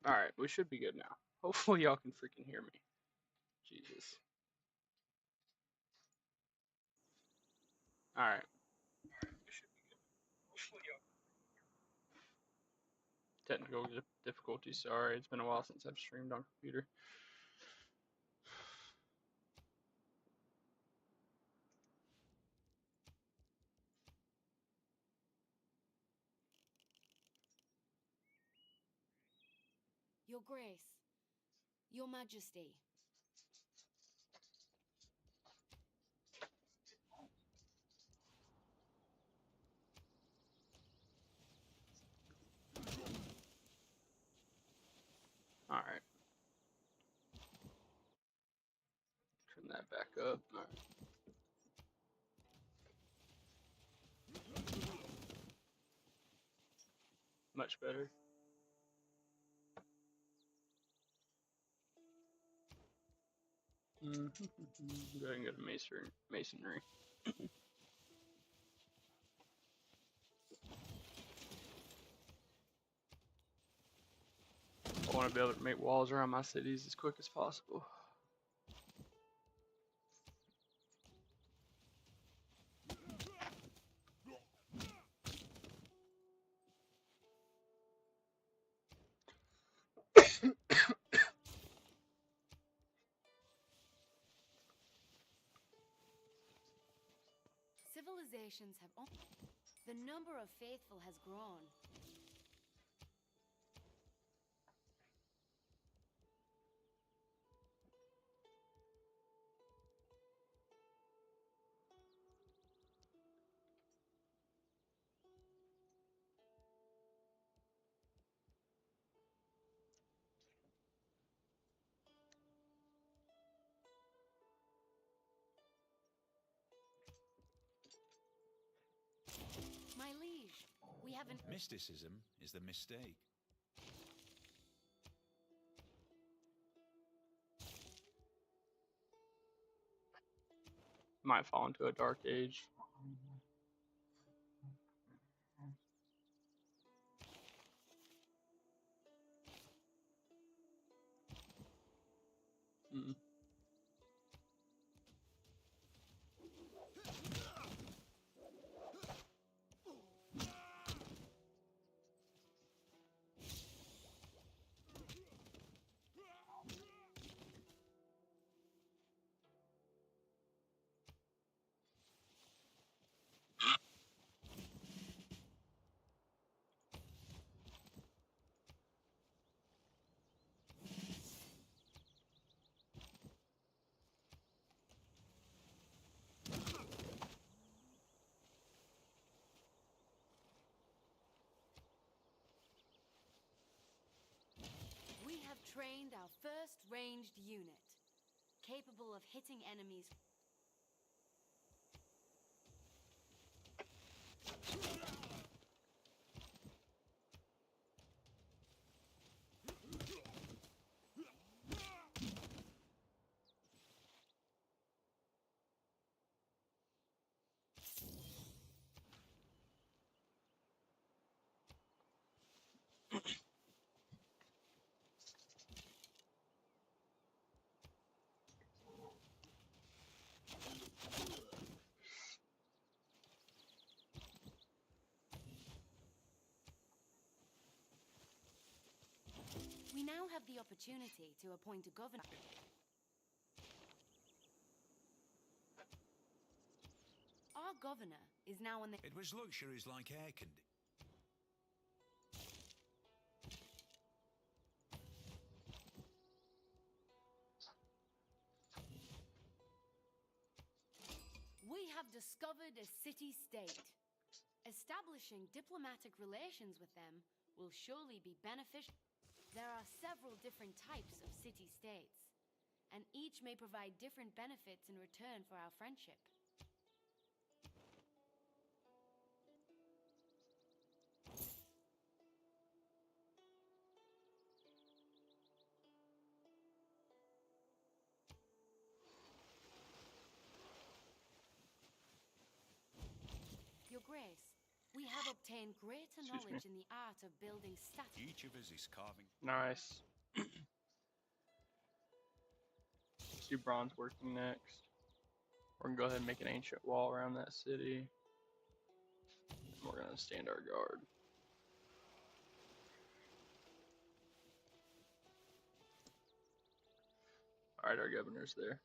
Alright, we should be good now. Hopefully y'all can freaking hear me. Jesus. Alright. Technical difficulties, sorry. It's been a while since I've streamed on computer. Your Grace, Your Majesty. Alright. Turn that back up. Alright. Much better. Go ahead and go to masonry. I want to be able to make walls around my cities as quick as possible. Civilizations have... The number of faithful has grown. My liege, we haven't... Mysticism is the mistake. Might fall into a dark age. We have trained our first ranged unit, capable of hitting enemies. We now have the opportunity to appoint a governor. Our governor is now on the... It was luxuries like air conditioning. We have discovered a city-state. Establishing diplomatic relations with them will surely be beneficial. There are several different types of city-states, and each may provide different benefits in return for our friendship. Your Grace, we We have obtained greater Excuse me. knowledge in the art of building static. Each of us is carving. Nice. See bronze working next. We're gonna go ahead and make an ancient wall around that city. And we're gonna stand our guard. Alright, our governor's there.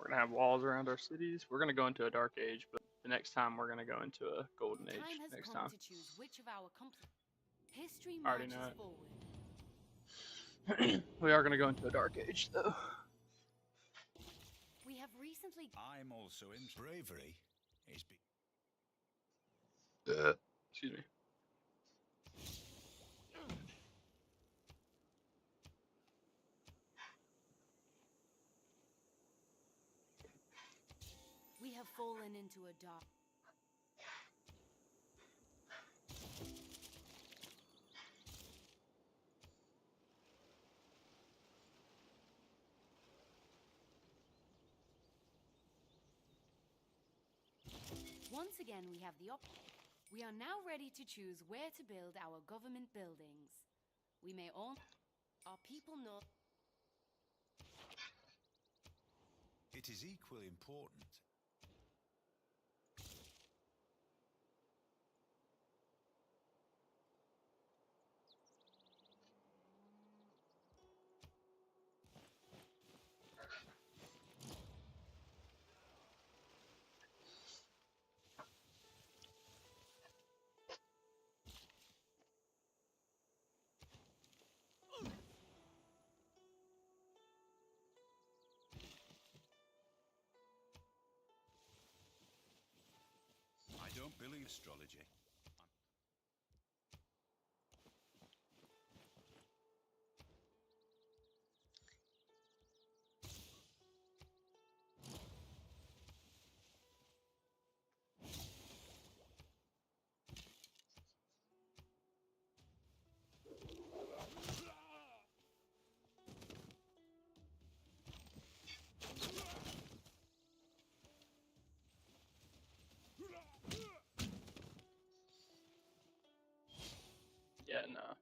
We're gonna have walls around our cities. We're gonna go into a dark age, but the next time we're gonna go into a golden age Time has next come time. to choose which of our history Already marches know it. forward. We are gonna go into a dark age though. We have recently I'm also in. Bravery is. Excuse me. we have fallen into a dark. Once again, we have the We are now ready to choose where to build our government buildings. We may all. Our people know. It is equally important. I don't believe astrology. Yeah, nah.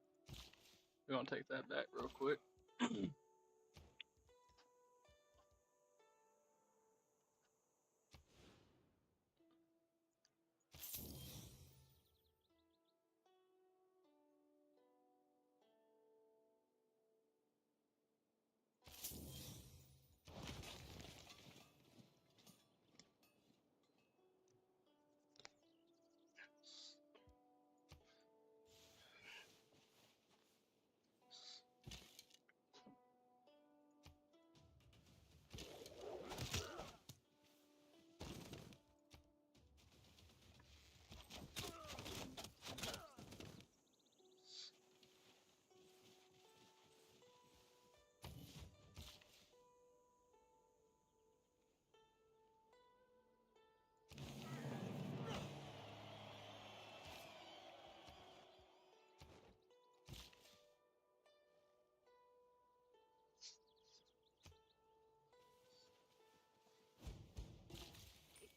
We're gonna take that back real quick.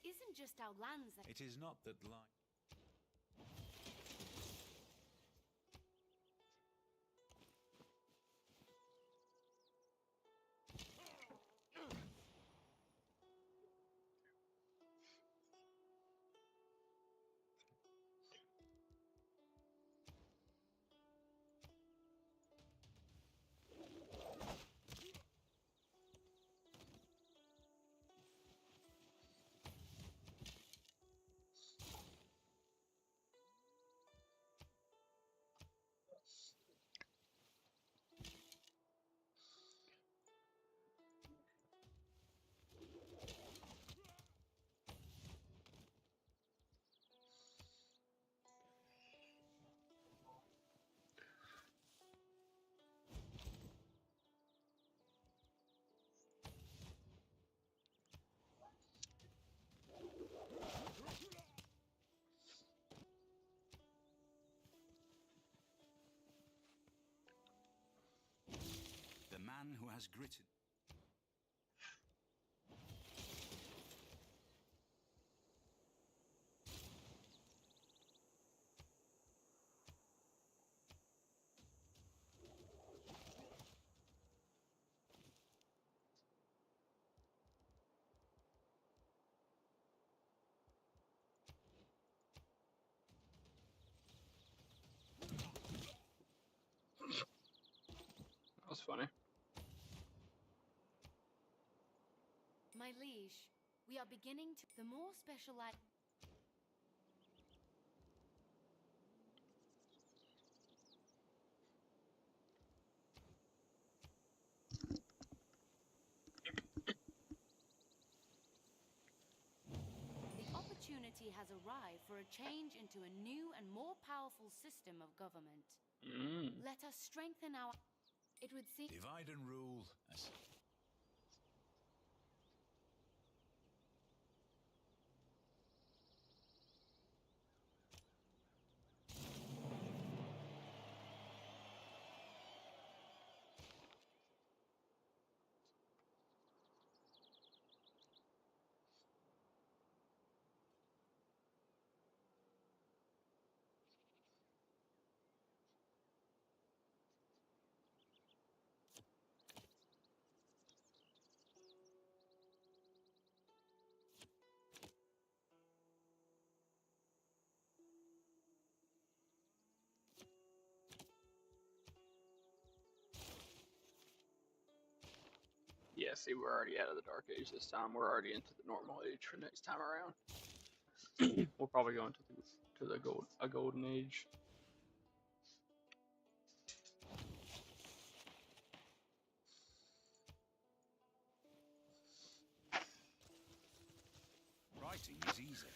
It isn't just our lands that. It is not that like. man who has gritted. That was funny. My liege, we are beginning to... The more specialized... The opportunity has arrived for a change into a new and more powerful system of government. Let us strengthen our... It would seem... Divide and rule. Yeah, see, we're already out of the Dark Age this time. We're already into the normal age for next time around. We'll probably go into the golden age. Writing is easy.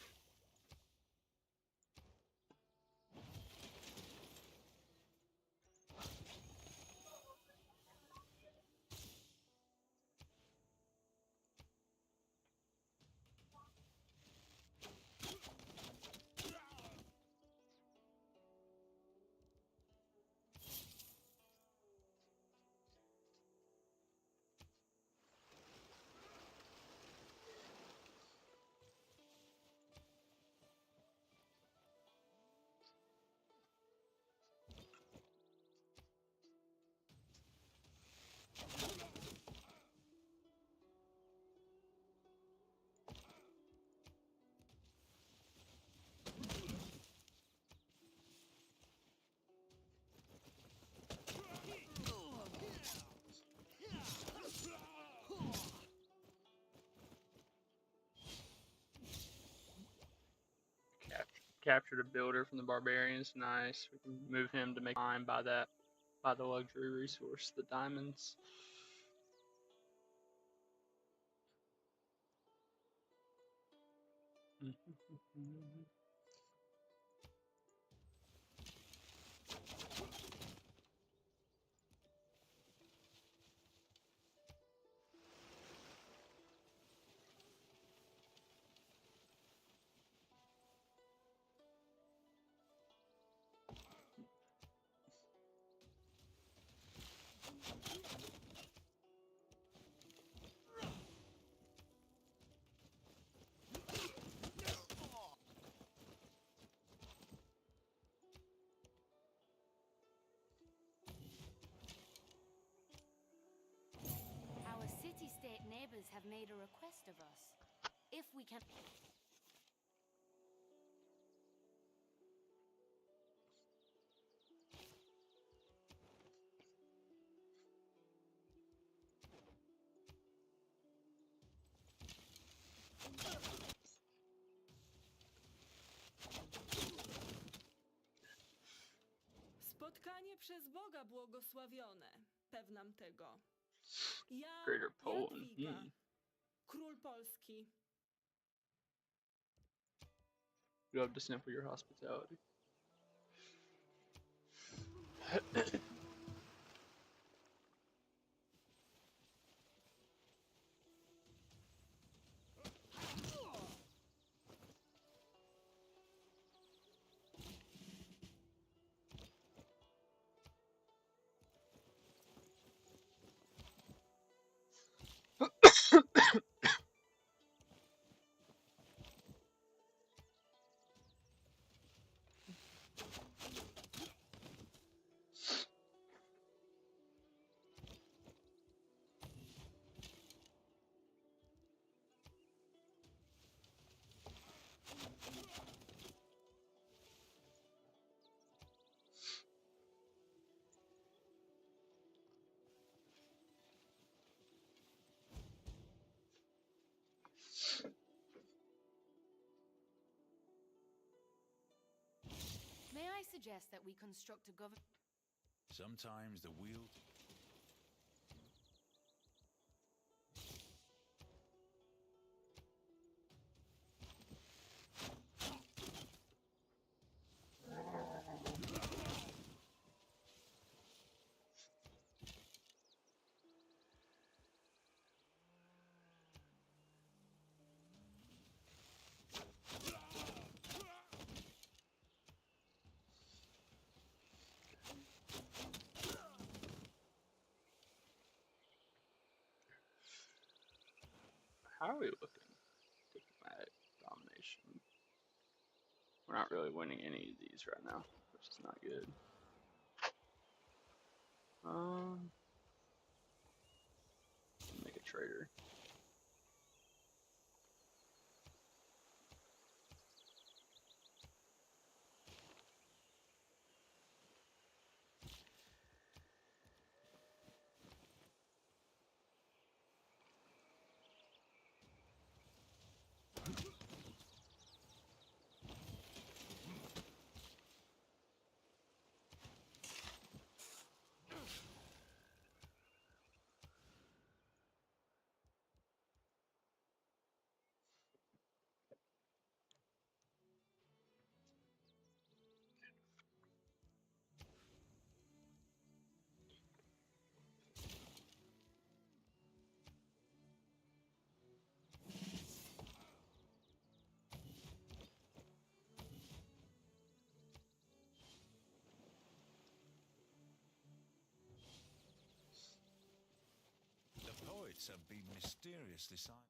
Captured a builder from the barbarians. Nice. We can move him to make time by the luxury resource, the diamonds. Our city-state neighbors have made a request of us. If we can... Spotkanie przez Boga błogosławione. Pewnam tego. Ja, Greater Poland. Jadwiga, król Polski. You have to sample your hospitality. I suggest that we construct a government? Sometimes the wheel. How are we looking? Diplomatic domination. We're not really winning any of these right now, which is not good. Make a trader. The poets have been mysteriously silent.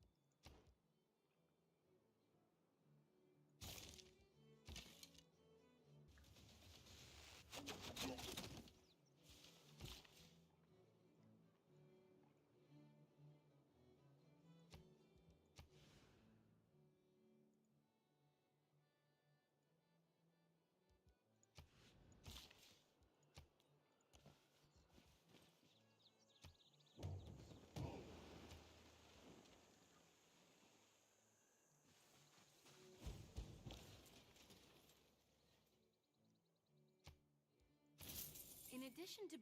In addition to...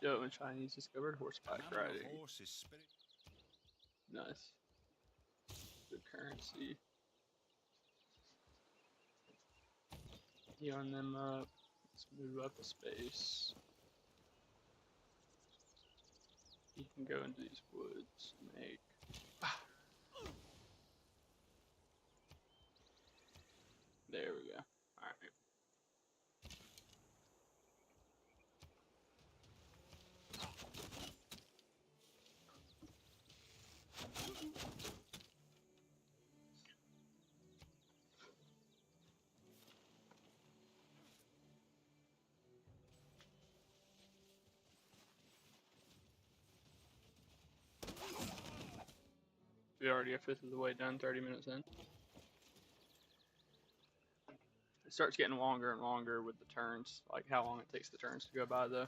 Yo, and Chinese discovered horseback An animal riding. horse is spirit. Nice. Good currency. Healing them up. Let's move up a space. You can go into these woods and make. There we go. Alright. We already a fifth of the way done, 30 minutes in. It starts getting longer and longer with the turns, like how long it takes the turns to go by the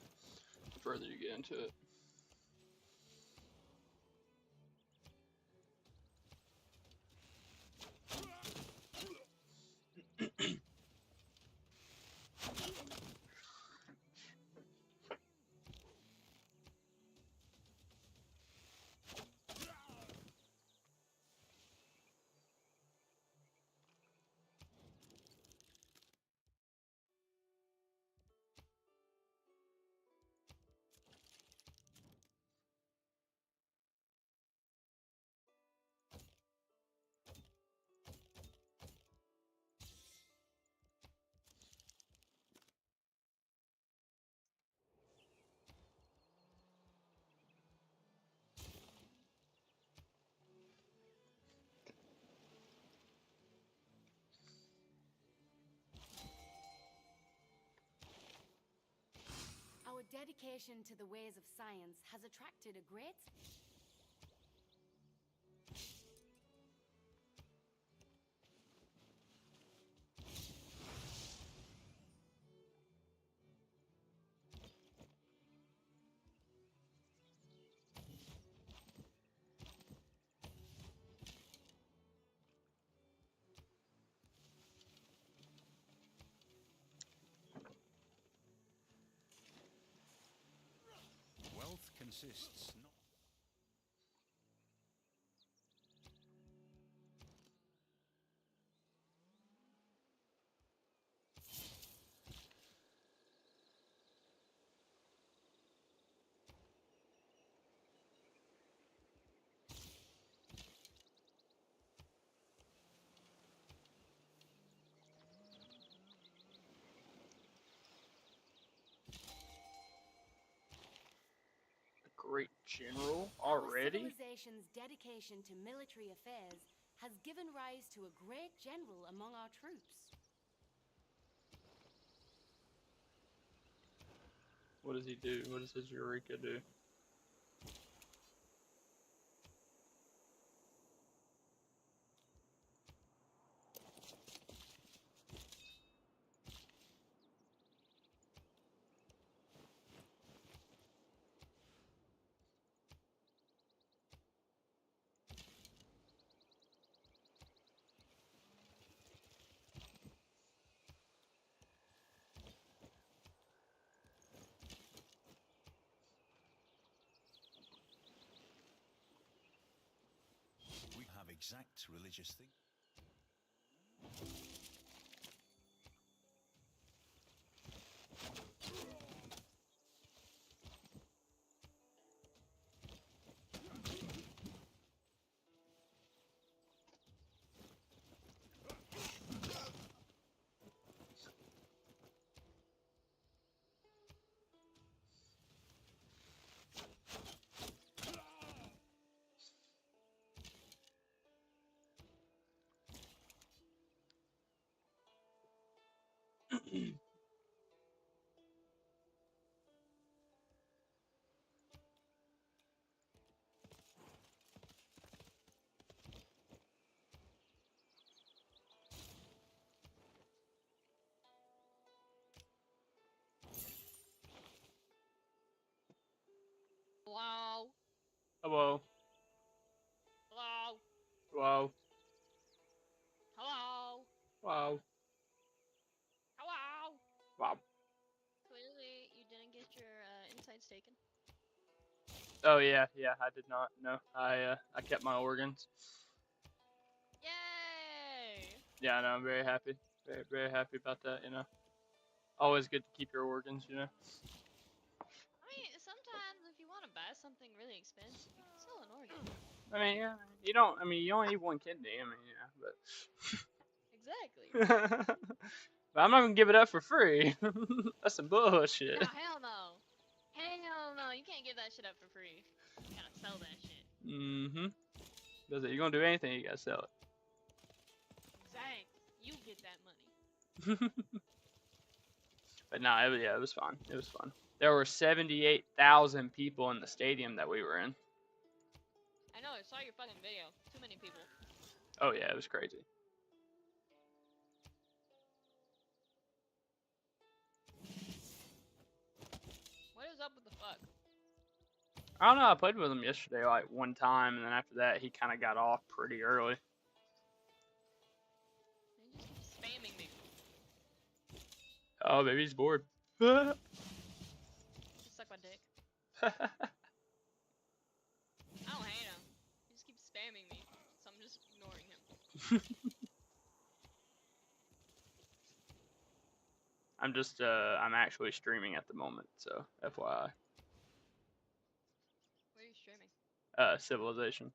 further you get into it. dedication to the ways of science has attracted a great... Wealth consists not. Great general Our already? civilization's dedication to military affairs has given rise to a great general among our troops. What does he do? What does his Eureka do? We have exact religious things. Hello? Hello. Hello? Wow. Hello? Wow. Hello? Wow. Clearly, you didn't get your insides taken. Oh yeah, I did not. No. I kept my organs. Yay! Yeah, no, I'm very happy. Very, very happy about that, you know. Always good to keep your organs, you know. I mean, sometimes if you want to buy something really expensive, you can sell an organ. I mean, yeah, you only need one kidney, I mean, yeah, Exactly. but but I'm not gonna give it up for free. That's some bullshit. No, hell no. Hell no, you can't give that shit up for free. You gotta sell that shit. Mm-hmm. Because if you're gonna do anything, you gotta sell Exactly. You get that money. it. But no, it was fun. It was fun. There were 78,000 people in the stadium that we were in. I know, I saw your fucking video. Too many people. Oh yeah, it was crazy. What is up with the fuck? I don't know. I played with him yesterday like one time, and then after that, he kind of got off pretty early. They just keep spamming me. Oh, maybe he's bored. Just suck my dick. I don't hate him. He just keeps spamming me, so I'm just ignoring him. I'm actually streaming at the moment, so FYI. What are you streaming? Civilization.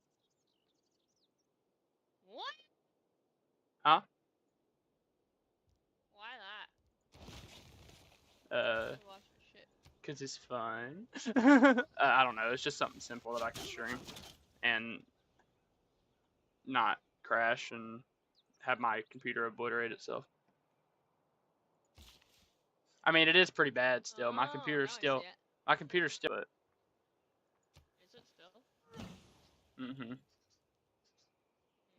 What? Huh? Why that? You watch your shit. 'Cause it's fun. I don't know. It's just something simple that I can stream and not crash and have my computer obliterate itself. I mean, it is pretty bad still. My Oh, computer's now I still see it. My computer's still. Is it still? Mm-hmm.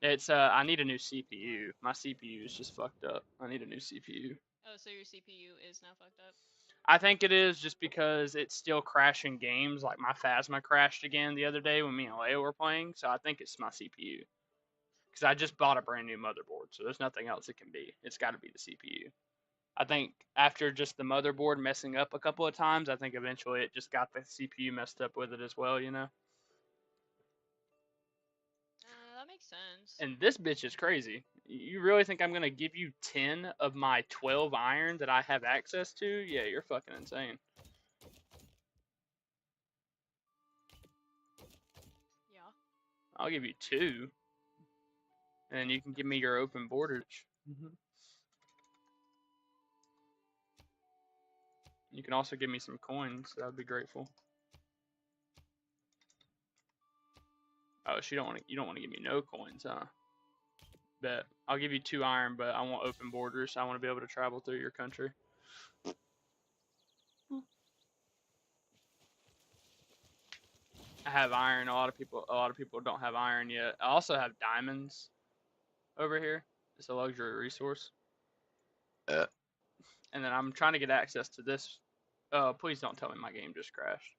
It's I need a new CPU. My CPU is just fucked up. I need a new CPU. Oh, so your CPU is now fucked up? I think it is just because it's still crashing games. Like my Phasma crashed again the other day when me and Leo were playing. So I think it's my CPU. Because I just bought a brand new motherboard, so there's nothing else it can be. It's got to be the CPU. I think after just the motherboard messing up a couple of times, I think eventually it just got the CPU messed up with it as well, you know? That makes sense. And this bitch is crazy. You really think I'm going to give you 10 of my 12 iron that I have access to? Yeah, you're fucking insane. Yeah. I'll give you 2. And then you can give me your open borders. You can also give me some coins. I would be grateful. Oh, you don't want to give me no coins, huh? Bet. I'll give you 2 iron, but I want open borders. I want to be able to travel through your country. I have iron. A lot of people don't have iron yet. I also have diamonds over here. It's a luxury resource. And then I'm trying to get access to this. Oh, please don't tell me my game just crashed.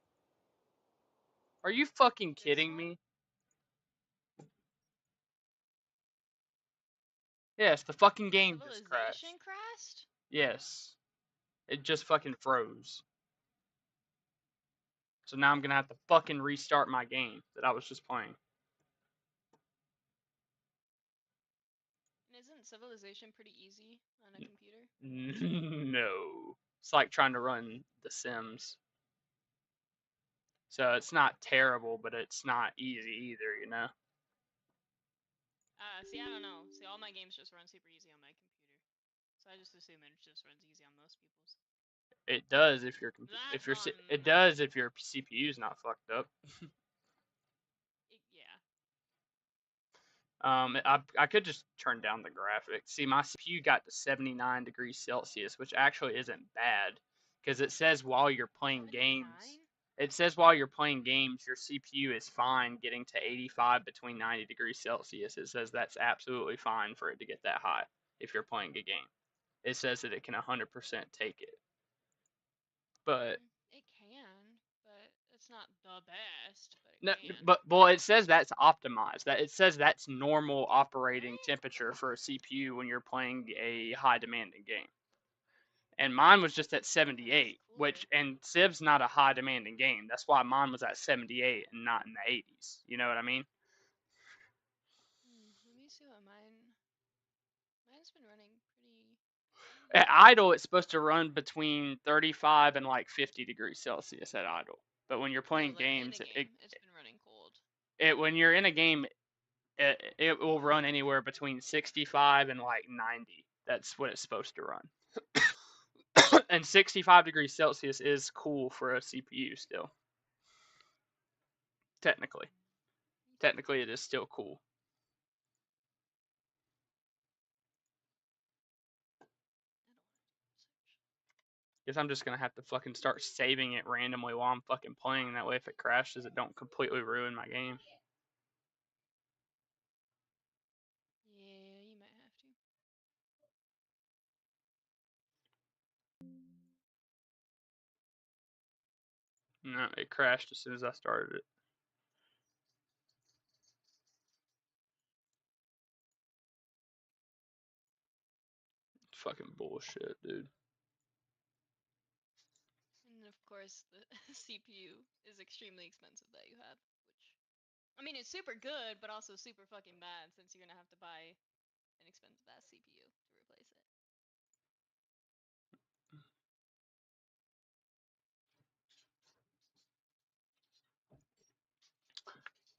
Are you fucking kidding me? Yes, the fucking game just crashed. Civilization crashed? Yes. It just fucking froze. So now I'm gonna have to fucking restart my game that I was just playing. Isn't Civilization pretty easy on a computer? No. It's like trying to run The Sims. So it's not terrible, but it's not easy either, you know? See, I don't know. See, all my games just run super easy on my computer. So I just assume it just runs easy on most people's. It does if your That's on, it does if your CPU's not fucked up. yeah. I could just turn down the graphics. See, my CPU got to 79 degrees Celsius, which actually isn't bad, because it says while you're playing 79? games, it says while you're playing games, your CPU is fine getting to 85 between 90 degrees Celsius. It says that's absolutely fine for it to get that high if you're playing a game. It says that it can 100% take it. But It can, but it's not the best. But no, it can. but well, it says that's optimized. That it says that's normal operating temperature for a CPU when you're playing a high demanding game. And mine was just at 78, which and Civ's not a high demanding game. That's why mine was at 78 and not in the 80s. You know what I mean? Let me see what mine's been running pretty. At idle, it's supposed to run between 35 and like 50 degrees Celsius at idle. But when you're playing like games, in a game, it's been running cold. when you're in a game, it will run anywhere between 65 and like 90. That's what it's supposed to run. And 65 degrees Celsius is cool for a CPU still. Technically. Technically, it is still cool. Guess I'm just gonna have to fucking start saving it randomly while I'm fucking playing. That way, if it crashes, it don't completely ruin my game. Yeah, you might have to. No, it crashed as soon as I started it. It's fucking bullshit, dude. And of course, the CPU is extremely expensive that you have, which, I mean, it's super good, but also super fucking bad since you're gonna have to buy an expensive ass CPU to replace it.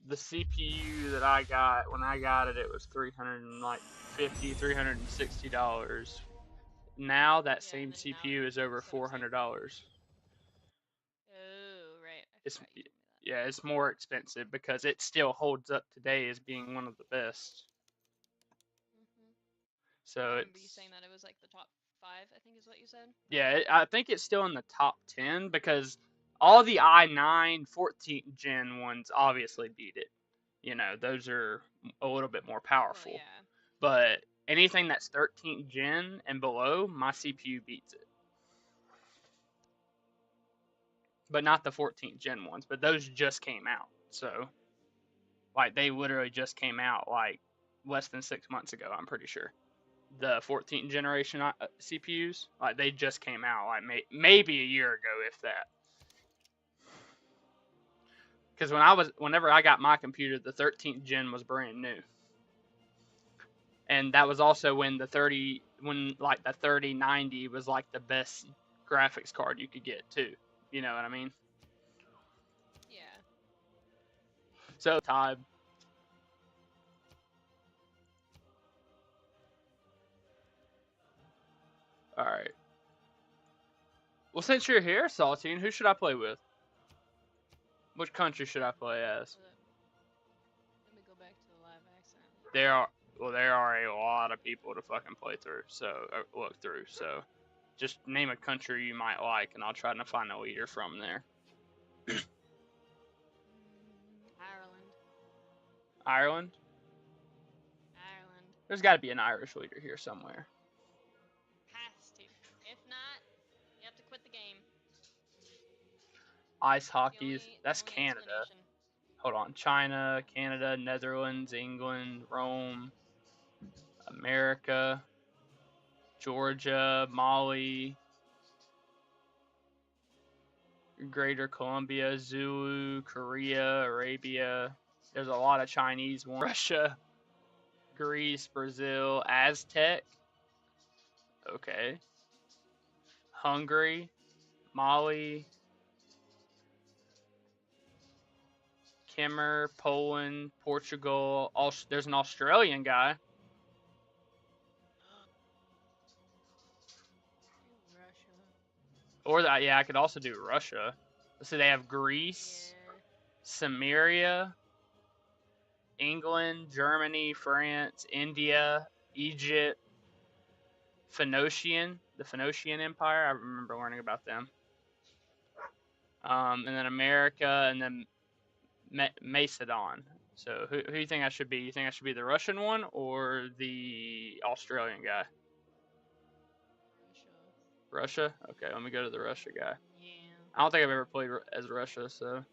The CPU that I got when I got it, it was $360. Now that same CPU is over $400. Oh, right. It's yeah, it's more expensive because it still holds up today as being one of the best. So I remember you saying that it was like the top 5, I think is what you said. Yeah, I think it's still in the top 10 because All the i9 14th gen ones obviously beat it. You know, those are a little bit more Well, powerful. yeah. But anything that's 13th gen and below, my CPU beats it. But not the 14th gen ones, but those just came out. So, like, they literally just came out, like, less than 6 months ago, I'm pretty sure. The 14th generation CPUs, like, they just came out, like, maybe a year ago, if that. Because whenever I got my computer, the 13th gen was brand new. And that was also when the 3090 was like the best graphics card you could get too. You know what I mean? Yeah. So Todd. All right. Well, since you're here, Saltine, who should I play with? Which country should I play as? Let me go back to the live accent. There are a lot of people to fucking play through. So look through. So just name a country you might like, and I'll try to find a leader from there. Ireland. Ireland? Ireland. There's got to be an Irish leader here somewhere. Has to. If not, you have to quit the game. Ice The hockey only- that's only Canada. explanation. Hold on. China, Canada, Netherlands, England, Rome, America, Georgia, Mali, Greater Colombia, Zulu, Korea, Arabia. There's a lot of Chinese ones. Russia, Greece, Brazil, Aztec. Okay. Hungary, Mali, Khmer, Poland, Portugal. There's an Australian guy. Russia. Or that, yeah, I could also do Russia. So they have Greece, Yeah. Samaria, England, Germany, France, India, Egypt, Phoenician, the Phoenician Empire. I remember learning about them. And then America, and then Macedon. So who do you think I should be? You think I should be the Russian one or the Australian guy? Russia. Russia? Okay, let me go to the Russia guy. Yeah. I don't think I've ever played as Russia, so.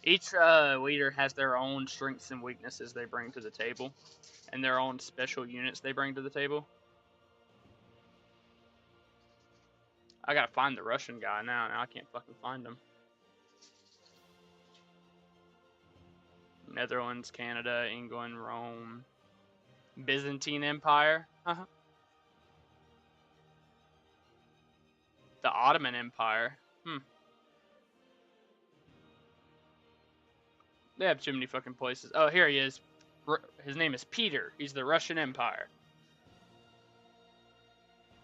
Each leader has their own strengths and weaknesses they bring to the table, and their own special units they bring to the table. I gotta find the Russian guy now. Now I can't fucking find him. Netherlands, Canada, England, Rome, Byzantine Empire. The Ottoman Empire. They have too many fucking places. Oh, here he is. His name is Peter. He's the Russian Empire.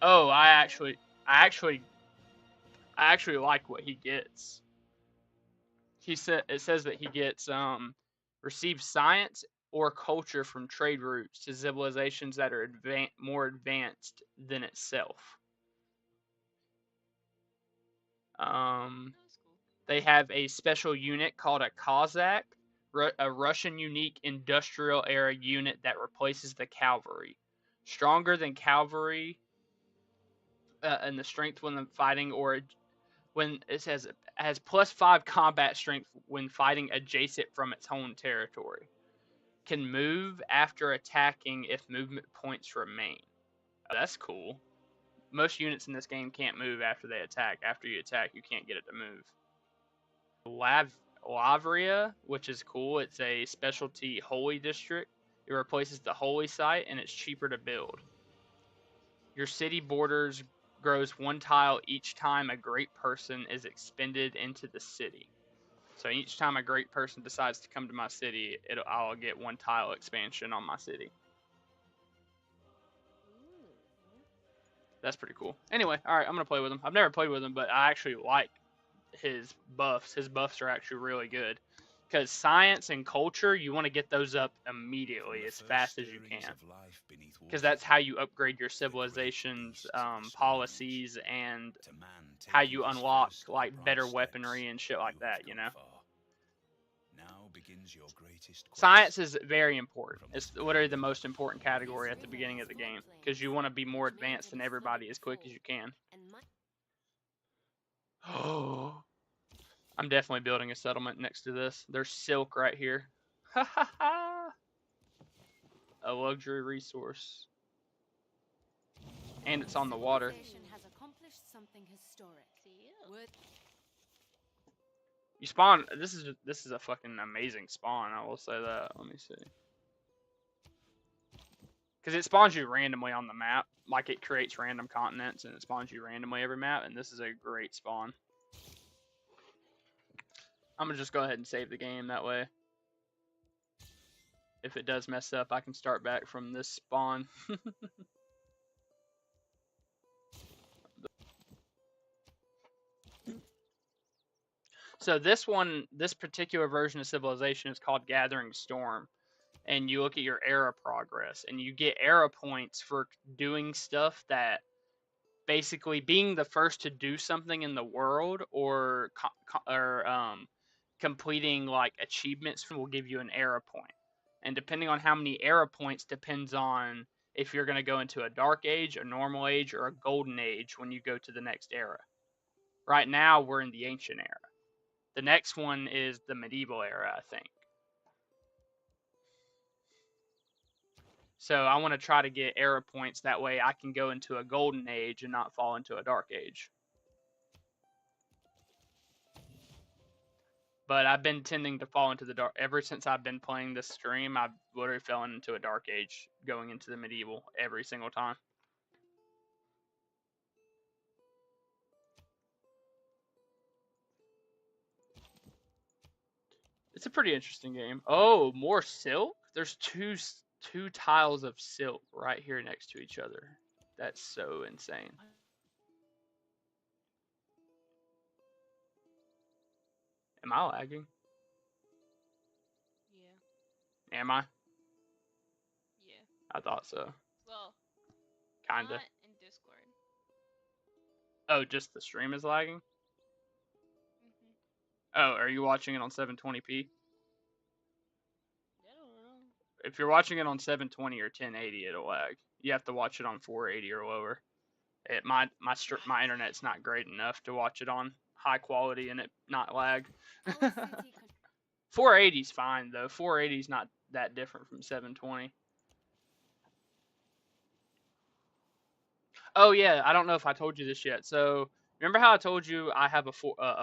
Oh, I actually like what he gets. It says that he gets receives science or culture from trade routes to civilizations that are more advanced than itself. That's cool. They have a special unit called a Cossack, a Russian unique industrial era unit that replaces the cavalry. Stronger than cavalry and the strength when fighting, or when it says it has +5 combat strength when fighting adjacent from its home territory. Can move after attacking if movement points remain. Oh, that's cool. Most units in this game can't move after they attack. After you attack, you can't get it to move. Lavria, which is cool. It's a specialty holy district. It replaces the holy site, and it's cheaper to build. Your city borders grows 1 tile each time a great person is expended into the city. So each time a great person decides to come to my city, I'll get 1 tile expansion on my city. That's pretty cool. Anyway, alright, I'm going to play with him. I've never played with him, but I actually like his buffs. His buffs are actually really good. Because science and culture, you want to get those up immediately From the as first fast as you stirrings can. of life beneath Because water that's how you upgrade your to the great civilization's beasts of the Stone Age, policies and to man how taking you his unlock first like upright better steps, weaponry and shit like you have that, you come know. far. Now begins your greatest quest. Science is very important. From It's this literally the very most important category This at the river beginning has of the game floodplains, because you want to be more which may advanced than have been everybody flooded as quick as before, you can. and might Oh, I'm definitely building a settlement next to this. There's silk right here. Ha ha ha! A luxury resource. And it's on the water. civilization has accomplished something historic. Worth You spawn. This is a fucking amazing spawn. I will say that. Let me see. Because it spawns you randomly on the map. Like it creates random continents and it spawns you randomly every map. And this is a great spawn. I'm gonna just go ahead and save the game that way. If it does mess up, I can start back from this spawn. So this particular version of Civilization is called Gathering Storm. And you look at your era progress, and you get era points for doing stuff that basically being the first to do something in the world or completing like achievements will give you an era point. And depending on how many era points depends on if you're going to go into a dark age, a normal age, or a golden age when you go to the next era. Right now, we're in the ancient era. The next one is the medieval era, I think. So I want to try to get era points. That way I can go into a golden age and not fall into a dark age. But I've been tending to fall into the dark. Ever since I've been playing this stream, I've literally fallen into a dark age going into the medieval every single time. It's a pretty interesting game. Oh, more silk? There's two tiles of silk right here next to each other. That's so insane. Am I lagging? Yeah. Am I? Yeah. I thought so. Well, Kinda. not in Discord. Oh, just the stream is lagging? Mhm. Oh, are you watching it on 720p? I don't know. If you're watching it on 720 or 1080, it'll lag. You have to watch it on 480 or lower. My internet's not great enough to watch it on high quality and it not lag. our city con- 480's fine though. 480's not that different from 720. Oh yeah, I don't know if I told you this yet. So remember how I told you I have a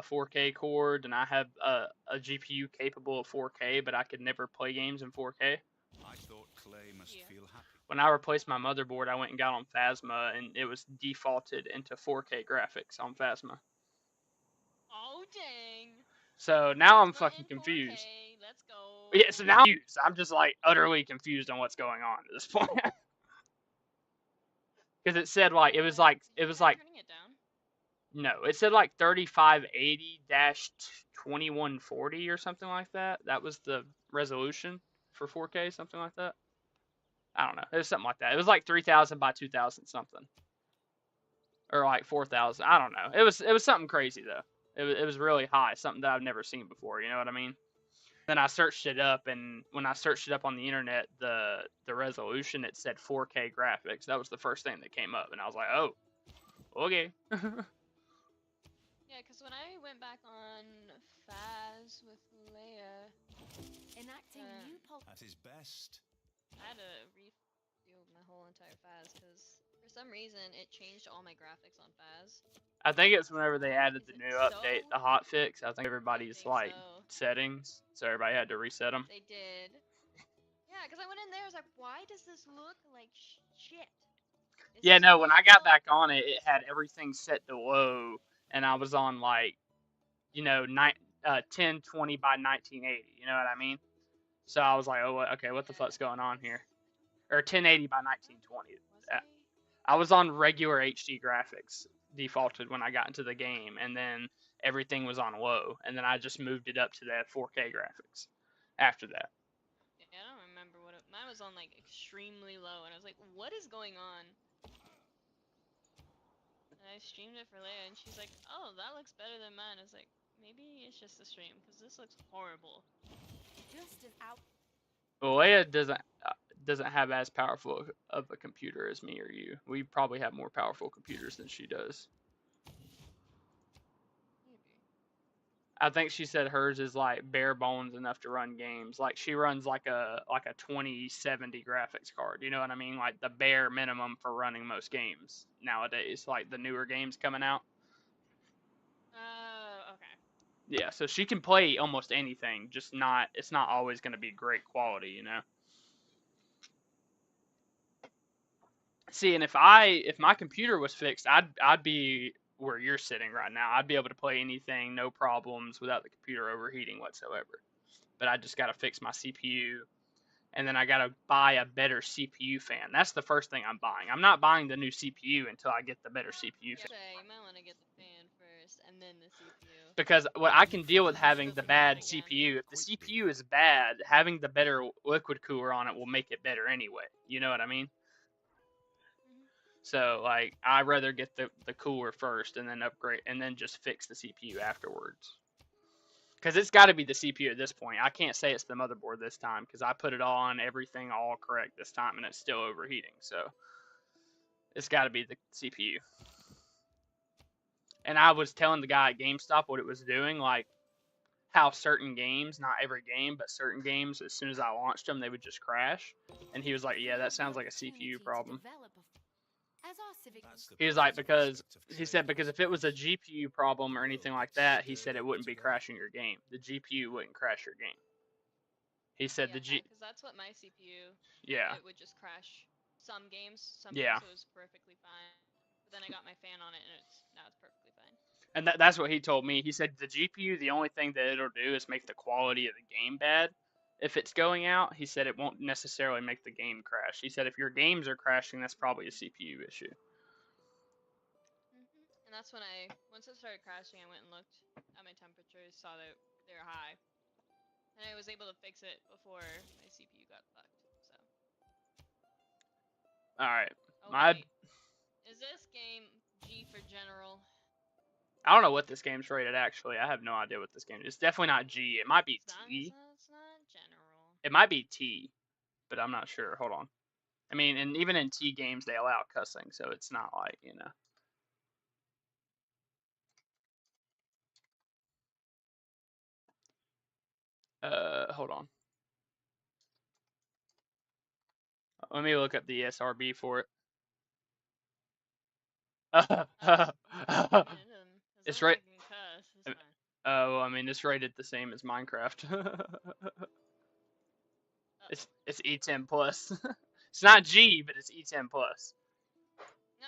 4K cord and I have a GPU capable of 4K, but I could never play games in 4K? I thought Clay must Yeah. feel happy. When I replaced my motherboard, I went and got on Phasma, and it was defaulted into 4K graphics on Phasma. Oh dang. So now I'm Not fucking in confused. 4K. Let's go. Yeah, so now I'm just like utterly confused on what's going on at this point. Because it said like it was Did you like try turning it down? no, it said like 3580-2140 or something like that. That was the resolution for 4K, something like that. I don't know. It was something like that. It was like 3000 by 2000 something, or like 4000. I don't know. It was something crazy though. It was really high, something that I've never seen before. You know what I mean? Then I searched it up, and when I searched it up on the internet, the resolution, it said 4K graphics. That was the first thing that came up, and I was like, oh, okay. Yeah, because when I went back on Faz with Leia, enacting new policies. At his best, I had to rebuild my whole entire Faz because for some reason it changed all my graphics on Faz. I think it's whenever they added the Is it new update, so? the hotfix. I think everybody's think like so. settings, so everybody had to reset them. They did. Yeah, because I went in there, I was like, why does this look like shit? Is Yeah, this no, when I got horrible? back on it, it had everything set to low, and I was on like, 1020 by 1980. You know what I mean? So I was like, oh, okay, what the fuck's going on here? Or 1080 by 1920. Was I? I was on regular HD graphics defaulted when I got into the game, and then everything was on low, and then I just moved it up to that 4K graphics after that. Yeah, I don't remember what mine was on like extremely low, and I was like, what is going on? And I streamed it for Leia, and she's like, oh, that looks better than mine. I was like, maybe it's just the stream, because this looks horrible. Just as out. Well, Leia doesn't have as powerful of a computer as me or you. We probably have more powerful computers than she does. Maybe. I think she said hers is like bare bones enough to run games. Like she runs like a 2070 graphics card. You know what I mean? Like the bare minimum for running most games nowadays. Like the newer games coming out. Okay. Yeah, so she can play almost anything. Just not. It's not always going to be great quality. You know. See, and if my computer was fixed, I'd be where you're sitting right now. I'd be able to play anything, no problems, without the computer overheating whatsoever. But I just got to fix my CPU, and then I got to buy a better CPU fan. That's the first thing I'm buying. I'm not buying the new CPU until I get the better CPU fan. Yeah, you might want to get the fan first, and then the CPU. Because what I can deal with having the bad Again. CPU. If the CPU is bad, having the better liquid cooler on it will make it better anyway. You know what I mean? So like I'd rather get the cooler first and then upgrade and then just fix the CPU afterwards. Because it's got to be the CPU at this point. I can't say it's the motherboard this time because I put it on everything all correct this time and it's still overheating. So it's got to be the CPU. And I was telling the guy at GameStop what it was doing, like how certain games, not every game, but certain games, as soon as I launched them, they would just crash. And he was like, yeah, that sounds like a CPU problem. As our civic He was like, because he said because if it was a GPU problem or anything like that, he said it wouldn't be crashing your game. The GPU wouldn't crash your game. He said the because that's what my CPU. Yeah. It would just crash some games. Some Yeah. games it was perfectly fine. But then I got my fan on it, and now it's perfectly fine. And that's what he told me. He said the GPU, the only thing that it'll do is make the quality of the game bad. If it's going out, he said it won't necessarily make the game crash. He said if your games are crashing, that's probably a CPU issue. And that's when once it started crashing, I went and looked at my temperatures, saw that they were high. And I was able to fix it before my CPU got fucked, so. Alright. Okay. Is this game G for general? I don't know what this game's rated, actually. I have no idea what this game is. It's definitely not G. It might be T. It's not general. It might be T, but I'm not sure. Hold on. I mean, and even in T games, they allow cussing, so it's not like, you know. Hold on. Let me look up the SRB for it. It's right. Oh, I mean, it's rated the same as Minecraft. It's E10 plus. It's not G, but it's E10 plus. No,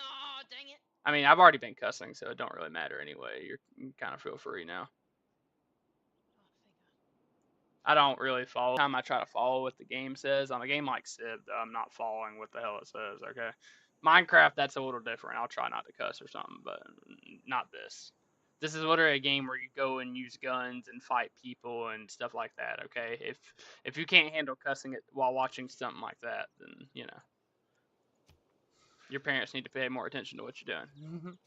dang it. I mean, I've already been cussing, so it don't really matter anyway. You kind of feel free now. I don't really follow. Every time I try to follow what the game says, on a game like Civ, I'm not following what the hell it says, okay? Minecraft, that's a little different. I'll try not to cuss or something, but not this. This is literally a game where you go and use guns and fight people and stuff like that, okay? If you can't handle cussing it while watching something like that, then, you know. Your parents need to pay more attention to what you're doing.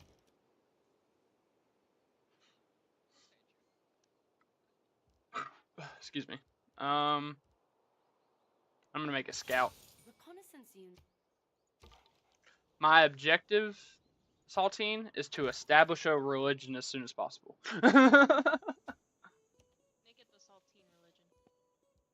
Excuse me. I'm gonna make a scout. reconnaissance unit. My objective, Saltine, is to establish a religion as soon as possible. Make it the Saltine religion.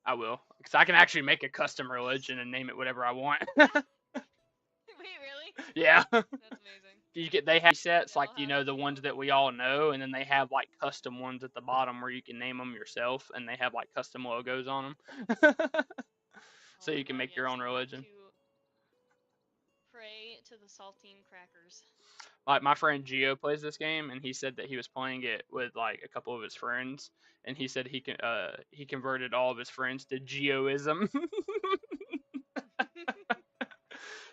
I will, because I can actually make a custom religion and name it whatever I want. Wait, really? Yeah. That's amazing. They have sets like, you know, the ones that we all know, and then they have like custom ones at the bottom where you can name them yourself, and they have like custom logos on them. So you can make your own religion. Pray to the saltine crackers. Like my friend Gio plays this game, and he said that he was playing it with like a couple of his friends, and he said he converted all of his friends to Gioism.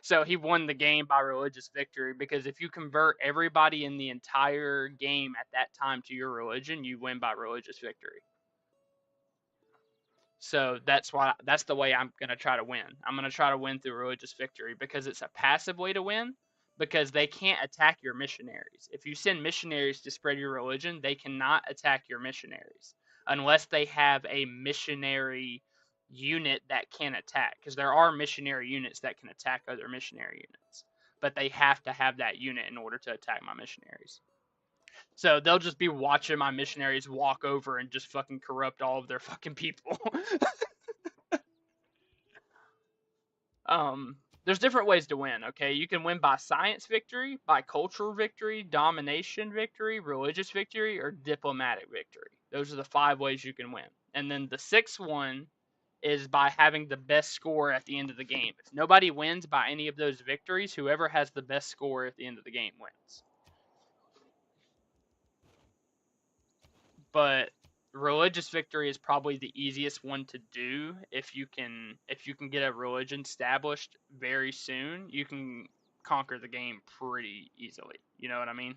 So he won the game by religious victory, because if you convert everybody in the entire game at that time to your religion, you win by religious victory. So that's the way I'm going to try to win. I'm going to try to win through religious victory, because it's a passive way to win, because they can't attack your missionaries. If you send missionaries to spread your religion, they cannot attack your missionaries unless they have a missionary unit that can attack, because there are missionary units that can attack other missionary units, but they have to have that unit in order to attack my missionaries. So they'll just be watching my missionaries walk over and just fucking corrupt all of their fucking people. There's different ways to win, okay? You can win by science victory, by cultural victory, domination victory, religious victory, or diplomatic victory. Those are the 5 ways you can win. And then the 6th one is by having the best score at the end of the game. If nobody wins by any of those victories, whoever has the best score at the end of the game wins. But religious victory is probably the easiest one to do. If you can get a religion established very soon, you can conquer the game pretty easily. You know what I mean?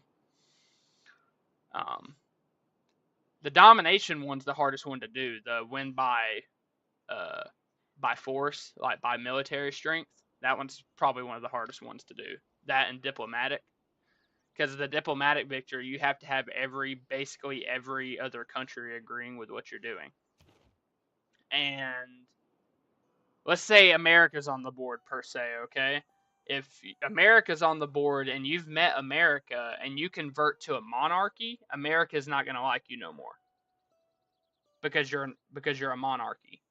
The domination one's the hardest one to do. The win by force, like by military strength, that one's probably one of the hardest ones to do. That and diplomatic. Because of the diplomatic victory, you have to have basically every other country agreeing with what you're doing. And let's say America's on the board per se, okay? If America's on the board and you've met America and you convert to a monarchy, America's not going to like you no more. Because you're a monarchy.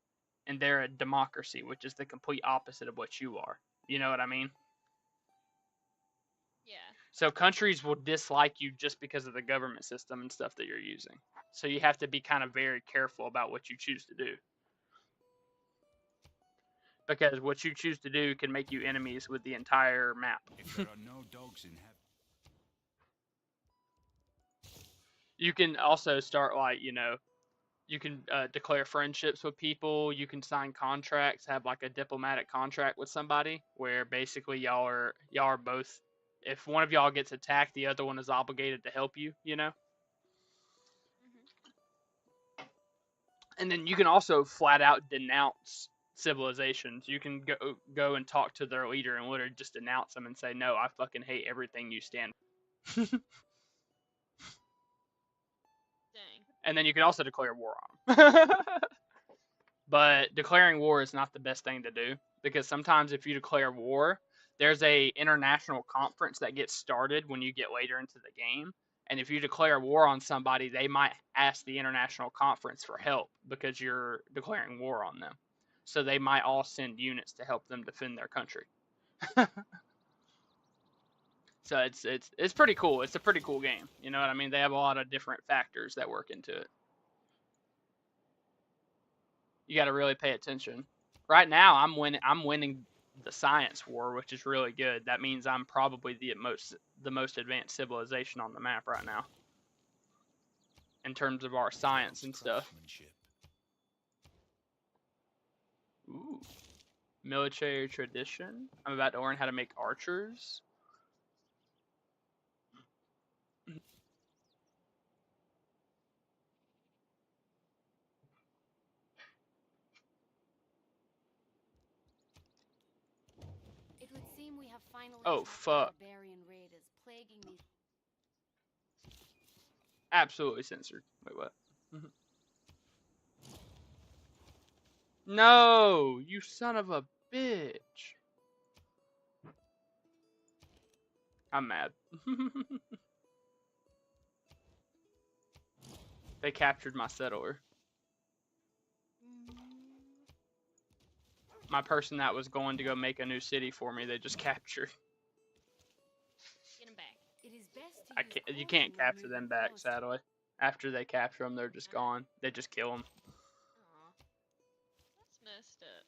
And they're a democracy, which is the complete opposite of what you are. You know what I mean? Yeah. So countries will dislike you just because of the government system and stuff that you're using. So you have to be kind of very careful about what you choose to do. Because what you choose to do can make you enemies with the entire map. If there are no dogs in heaven. You can also start, like, you can declare friendships with people. You can sign contracts, have like a diplomatic contract with somebody where basically y'all are both, if one of y'all gets attacked, the other one is obligated to help you, And then you can also flat out denounce civilizations. You can go and talk to their leader and literally just denounce them and say, no, I fucking hate everything you stand for. Dang. And then you can also declare war on them. But declaring war is not the best thing to do, because sometimes if you declare war, there's a international conference that gets started when you get later into the game. And if you declare war on somebody, they might ask the international conference for help because you're declaring war on them. So they might all send units to help them defend their country. So it's pretty cool. It's a pretty cool game. You know what I mean? They have a lot of different factors that work into it. You got to really pay attention. Right now, I'm winning the science war, which is really good. That means I'm probably the most advanced civilization on the map right now, in terms of our science and stuff. Ooh, military tradition. I'm about to learn how to make archers. It would seem we have finally Oh, trapped fuck. the barbarian raiders plaguing these. Absolutely censored. Wait, what? No, you son of a bitch. I'm mad. They captured my settler. My person that was going to go make a new city for me, they just captured. Get him back. It is best to use You can't caution when capture them moving back, forest. sadly. After they capture them, they're just gone. They just kill them. Aw. That's messed up.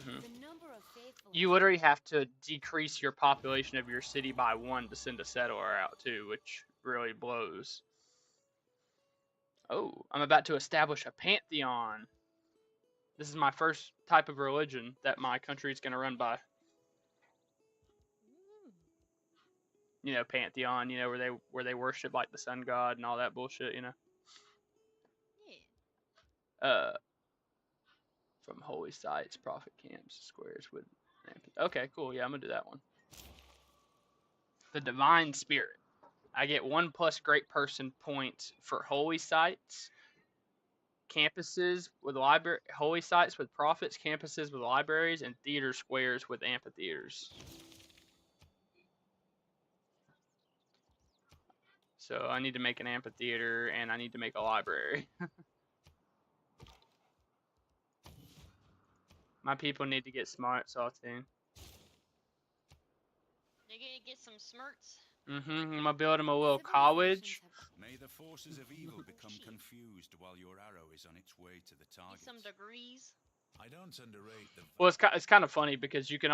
The number of faithful You literally have to decrease your population of your city by 1 to send a settler out too, which really blows. Oh, I'm about to establish a pantheon. This is my first type of religion that my country is going to run by. you know, pantheon, you know, where they worship like the sun god and all that bullshit, you know. Yeah. From holy sites, prophet camps, squares with. Okay, cool. Yeah, I'm gonna do that one. The divine spirit. I get 1+ great person points for holy sites, campuses with holy sites with prophets, campuses with libraries, and theater squares with amphitheaters. So I need to make an amphitheater and I need to make a library. My people need to get smart, Saltine. They're gonna get some smirts. I'm gonna build them a little college. May the forces of evil become confused while your arrow is on its way to the Get target. some degrees. I don't underrate the. Well, it's kind of funny because you can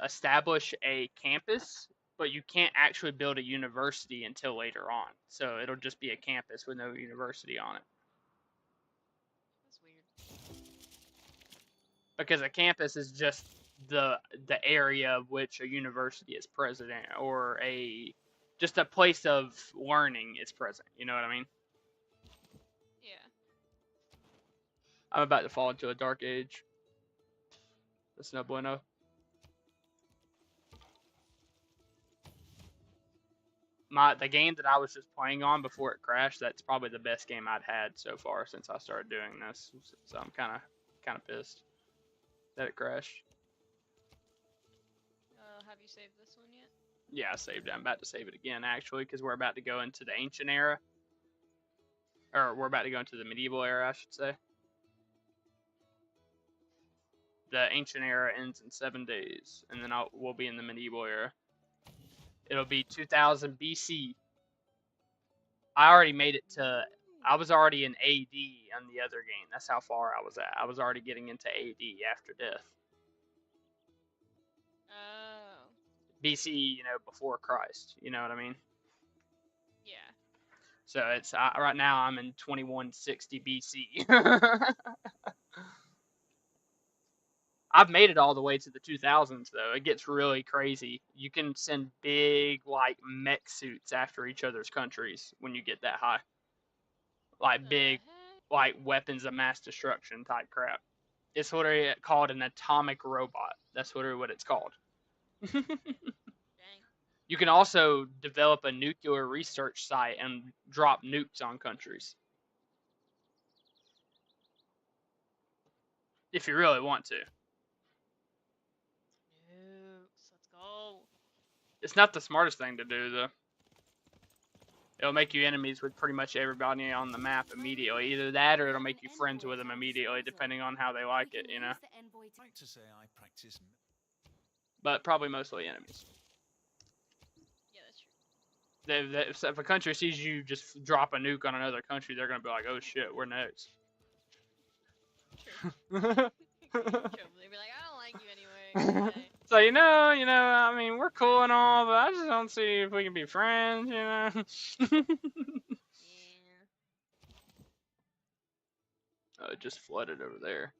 establish a campus, but you can't actually build a university until later on. So it'll just be a campus with no university on it. That's weird. Because a campus is just the area of which a university is present, or just a place of learning is present. You know what I mean? Yeah. I'm about to fall into a dark age. That's no bueno. The game that I was just playing on before it crashed, that's probably the best game I'd had so far since I started doing this. So I'm kind of pissed that it crashed. Have you saved this one yet? Yeah, I saved it. I'm about to save it again, actually, because we're about to go into the ancient era. Or we're about to go into the medieval era, I should say. The ancient era ends in 7 days, and then we'll be in the medieval era. It'll be 2000 BC. I already made it to... I was already in AD on the other game. That's how far I was at. I was already getting into AD after death. Oh. BC, you know, before Christ. You know what I mean? Yeah. So it's right now I'm in 2160 BC. I've made it all the way to the 2000s though. It gets really crazy. You can send big like mech suits after each other's countries when you get that high. Like big, like weapons of mass destruction type crap. It's what are called an atomic robot. That's what it's called. Dang. You can also develop a nuclear research site and drop nukes on countries. If you really want to. Nukes. Let's go. It's not the smartest thing to do, though. It'll make you enemies with pretty much everybody on the map immediately. Either that, or it'll make you friends with them immediately, depending on how they like it, you know? I'd like to say I practice. But probably mostly enemies. Yeah, that's true. If a country sees you just drop a nuke on another country, they're gonna be like, "Oh shit, we're next." True. They'd be like, I don't like you anyway. Okay. So you know, I mean, we're cool and all, but I just don't see if we can be friends, you know. Yeah. Oh, it just flooded over there.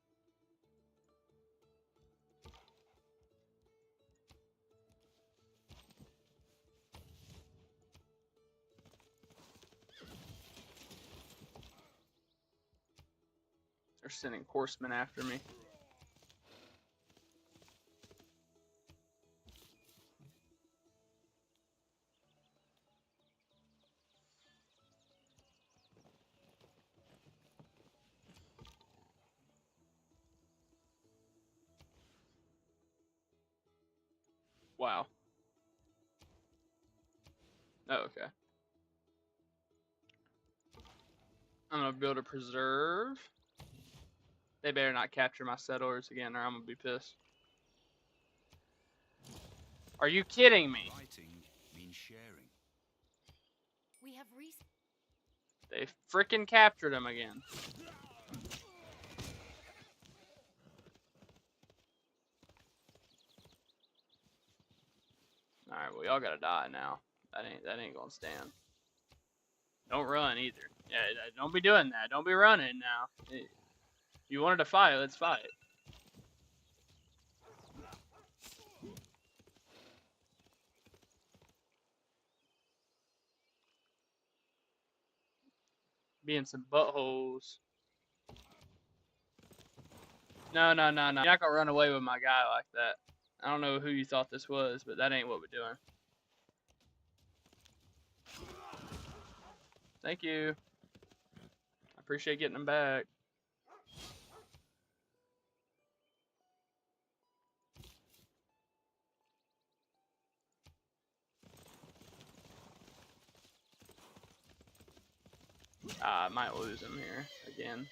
They're sending horsemen after me. Wow. Oh, okay. I'm gonna build a preserve. They better not capture my settlers again, or I'm gonna be pissed. Are you kidding me? Writing means sharing. We have They frickin' captured him again. Alright, well y'all gotta die now. That ain't gonna stand. Don't run either. Yeah, don't be doing that. Don't be running now. If you wanted to fight, let's fight. being some buttholes. No, no, no, no. You're not gonna run away with my guy like that. I don't know who you thought this was, but that ain't what we're doing. Thank you. I appreciate getting them back. I might lose him here again.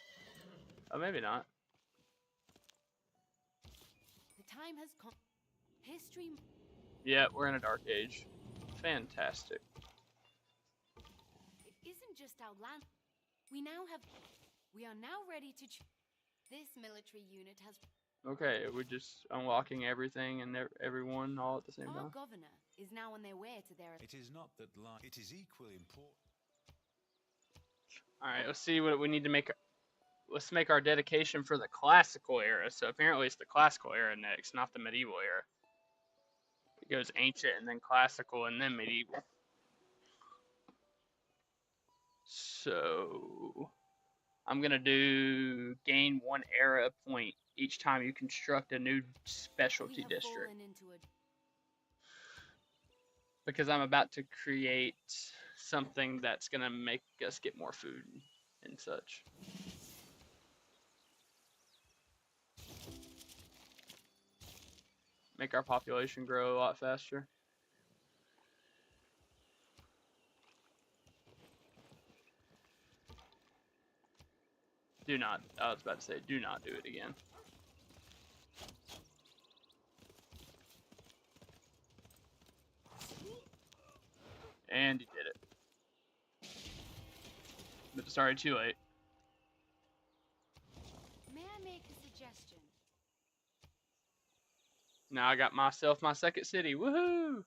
Oh, maybe not. The time has come. History. Yeah, we're in a dark age. Fantastic. It isn't just our land. We are now ready to. This military unit has. Okay, we're just unlocking everything and everyone all at the same Our time. governor is now on their way to their. It is not that it is equally important. All right, let's see what we need to make. Let's make our dedication for the classical era. So apparently it's the classical era next, not the medieval era. It goes ancient and then classical and then medieval. So I'm gonna do gain 1 era point each time you construct a new specialty district. Because I'm about to create something that's gonna make us get more food and such. Make our population grow a lot faster. Do not, I was about to say, do not do it again. And you did it. But sorry, too late. May I make a suggestion? Now I got myself my second city. Woohoo!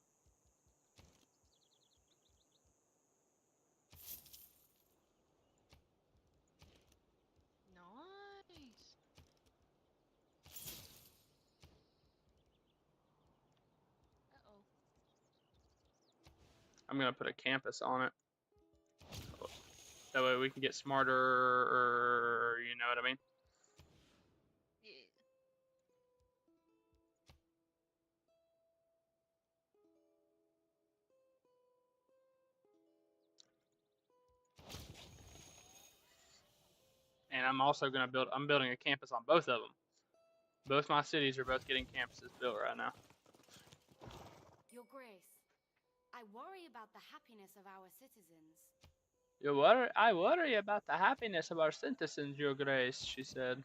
Nice. Uh-oh. I'm gonna put a campus on it. That way we can get smarter, or you know what I mean? Yeah. And I'm also gonna I'm building a campus on both of them. Both my cities are both getting campuses built right now. Your Grace, I worry about the happiness of our citizens. I worry about the happiness of our citizens, Your Grace, she said.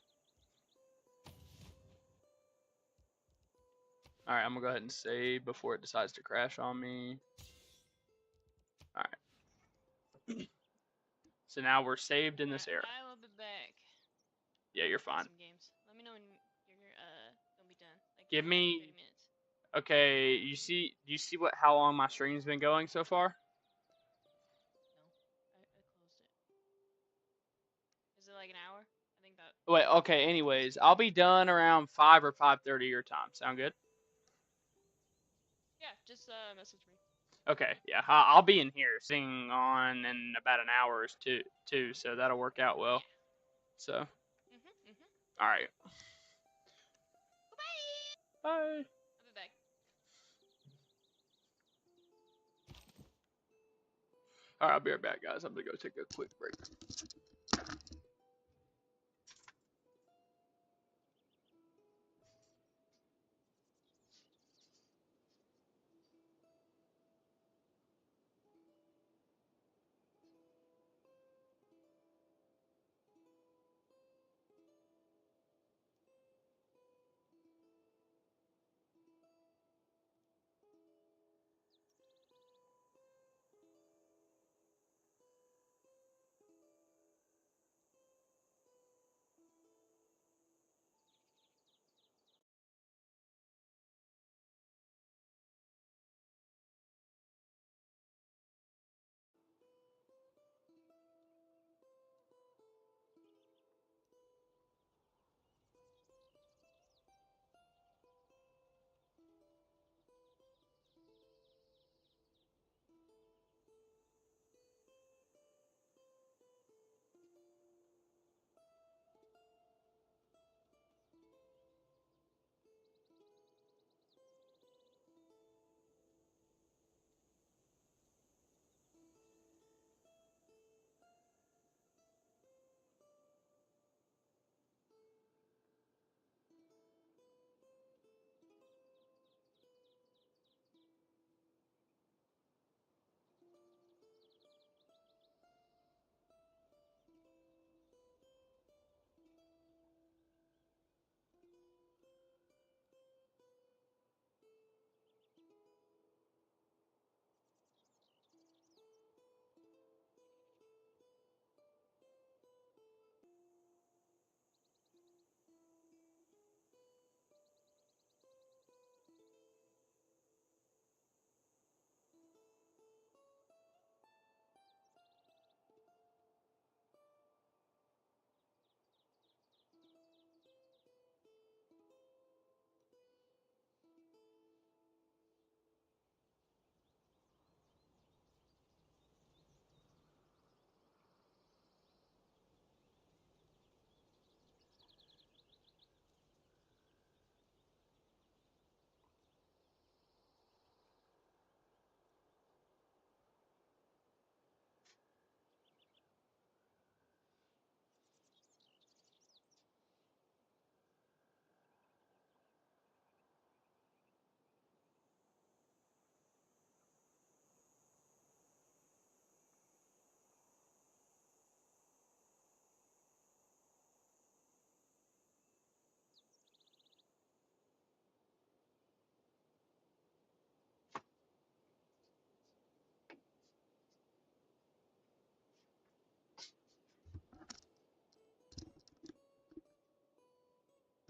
Alright, I'm gonna go ahead and save before it decides to crash on me. Alright. So now we're saved in this era. I will be back. Yeah, you're Play fine. some games. Let me know when you're gonna be done. Like Give in me- 30 minutes. Okay, do you see how long my stream's been going so far? No, I closed it. Is it like an hour? I think that. Wait, okay, anyways, I'll be done around 5 or 5:30 your time. Sound good? Yeah, just message me. Okay, yeah, I'll be in here sitting on in about an hour or two, so that'll work out well. So, all right. Bye. Bye. I'll be back. All right, I'll be right back, guys. I'm gonna go take a quick break.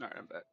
Alright, I'm back.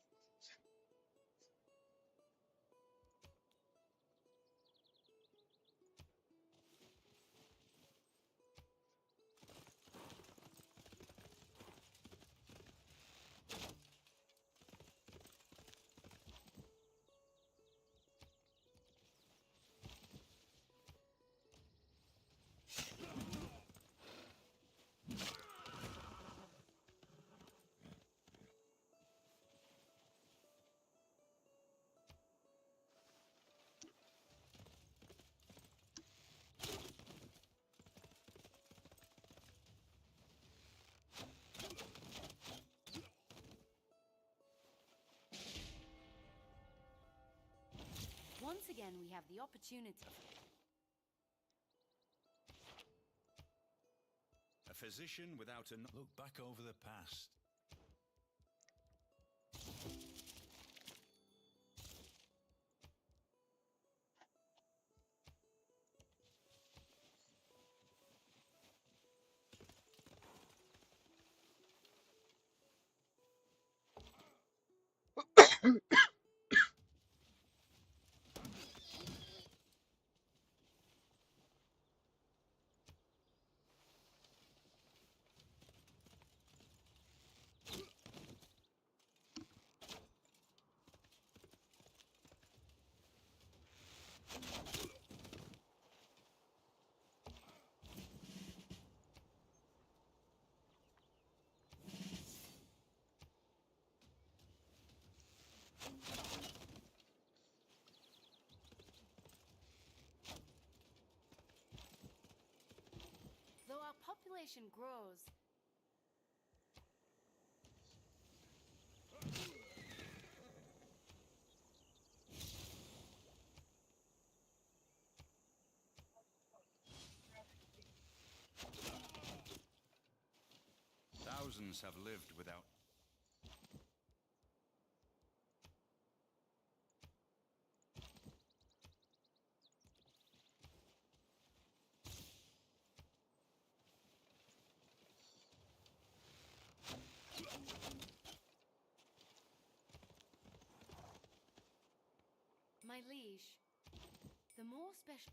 Once again, we have the opportunity. A physician without a... Look back over the past. Though our population grows, Thousands have lived without... my liege, the more special.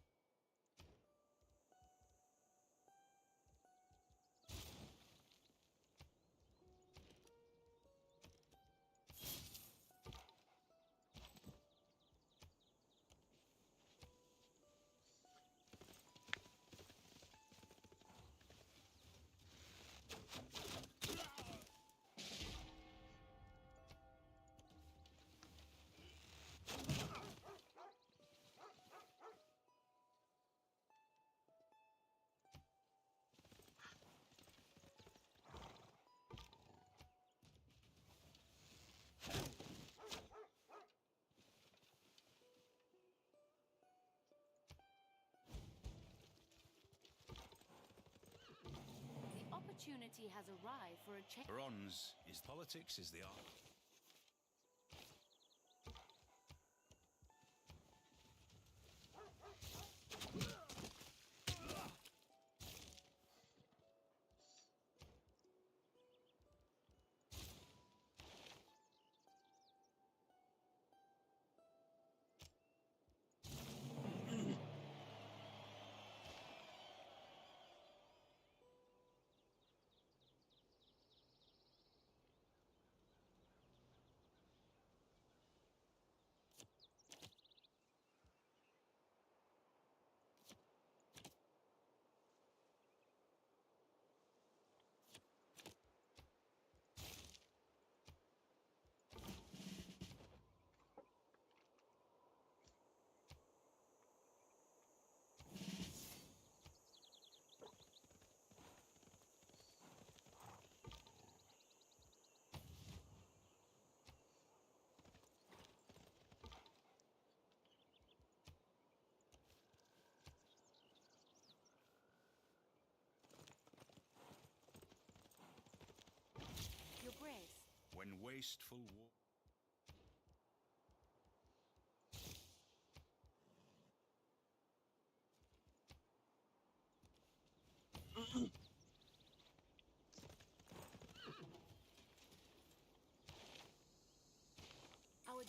The opportunity has arrived for a change. Bronze is politics is the art. Your Grace, When wasteful war...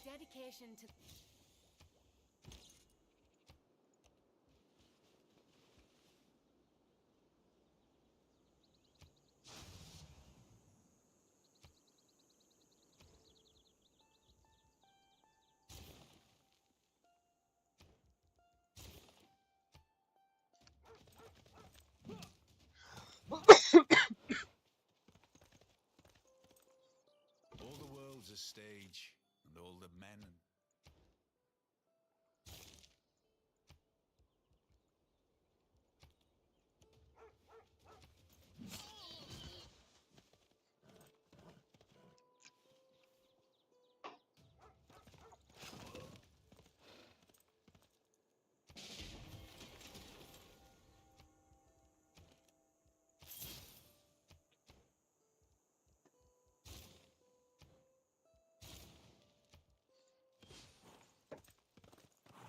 dedication to All the world's a stage, and all the men and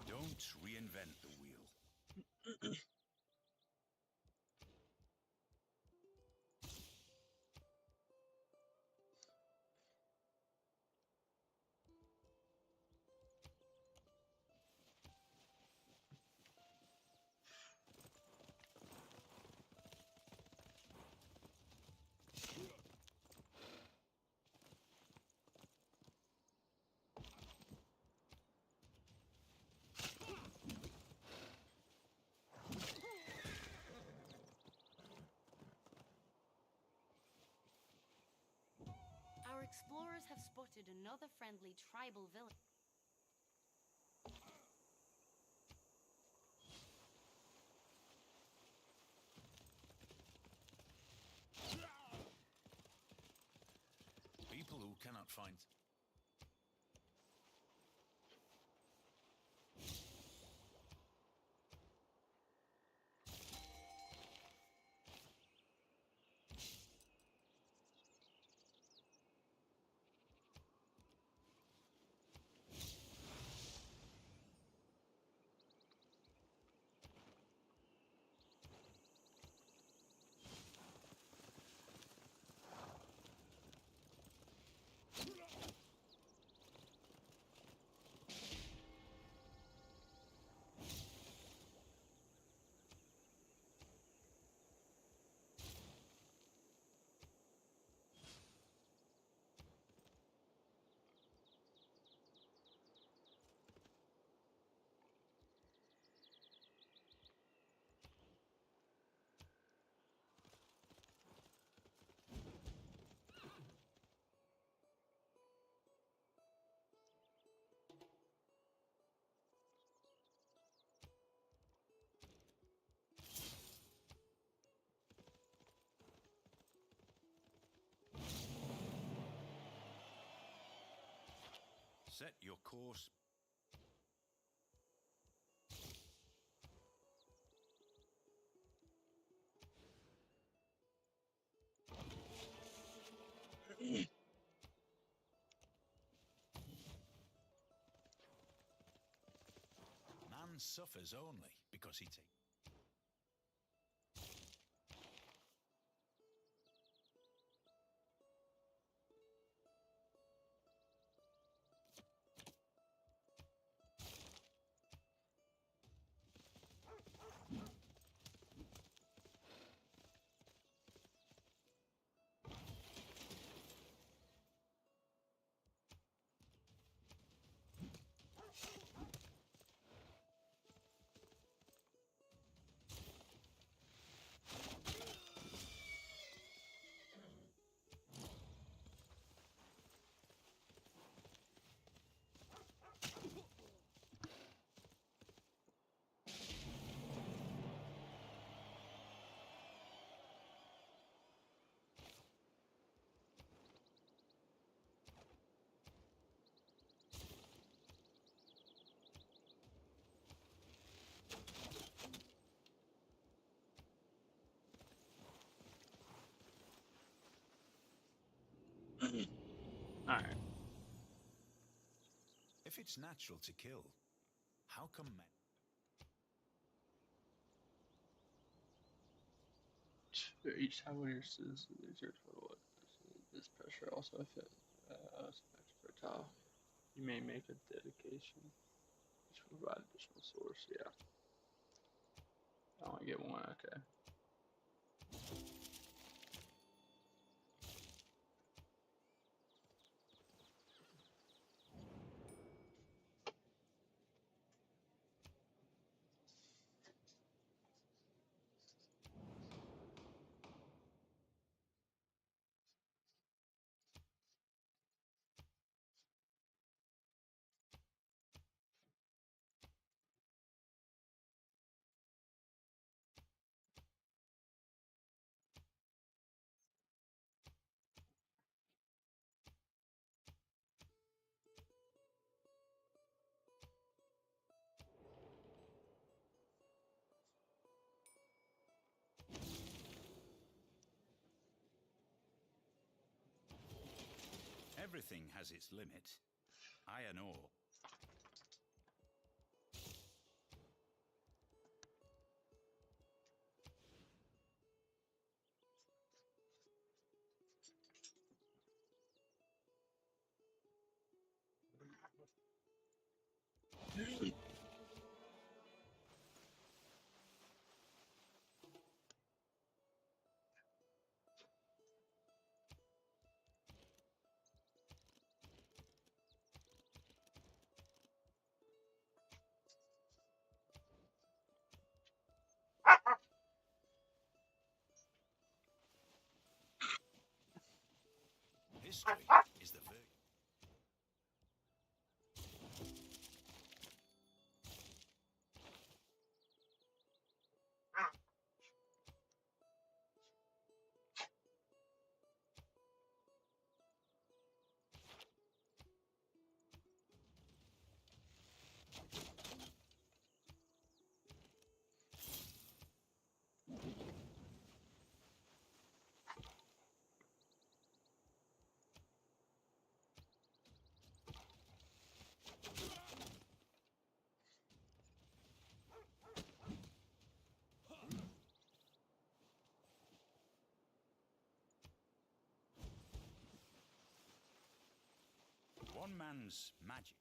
don't reinvent the wheel. Our explorers have spotted another friendly tribal village. People who cannot find set your course. Man suffers only because he takes. Alright. If it's natural to kill, how come men? Each time when your citizens exert total this pressure also affects versatile. You may make a dedication. Just provide additional source. Yeah. I only get one. Okay. Everything has its limit. Iron ore. History is the virtue. One man's magic.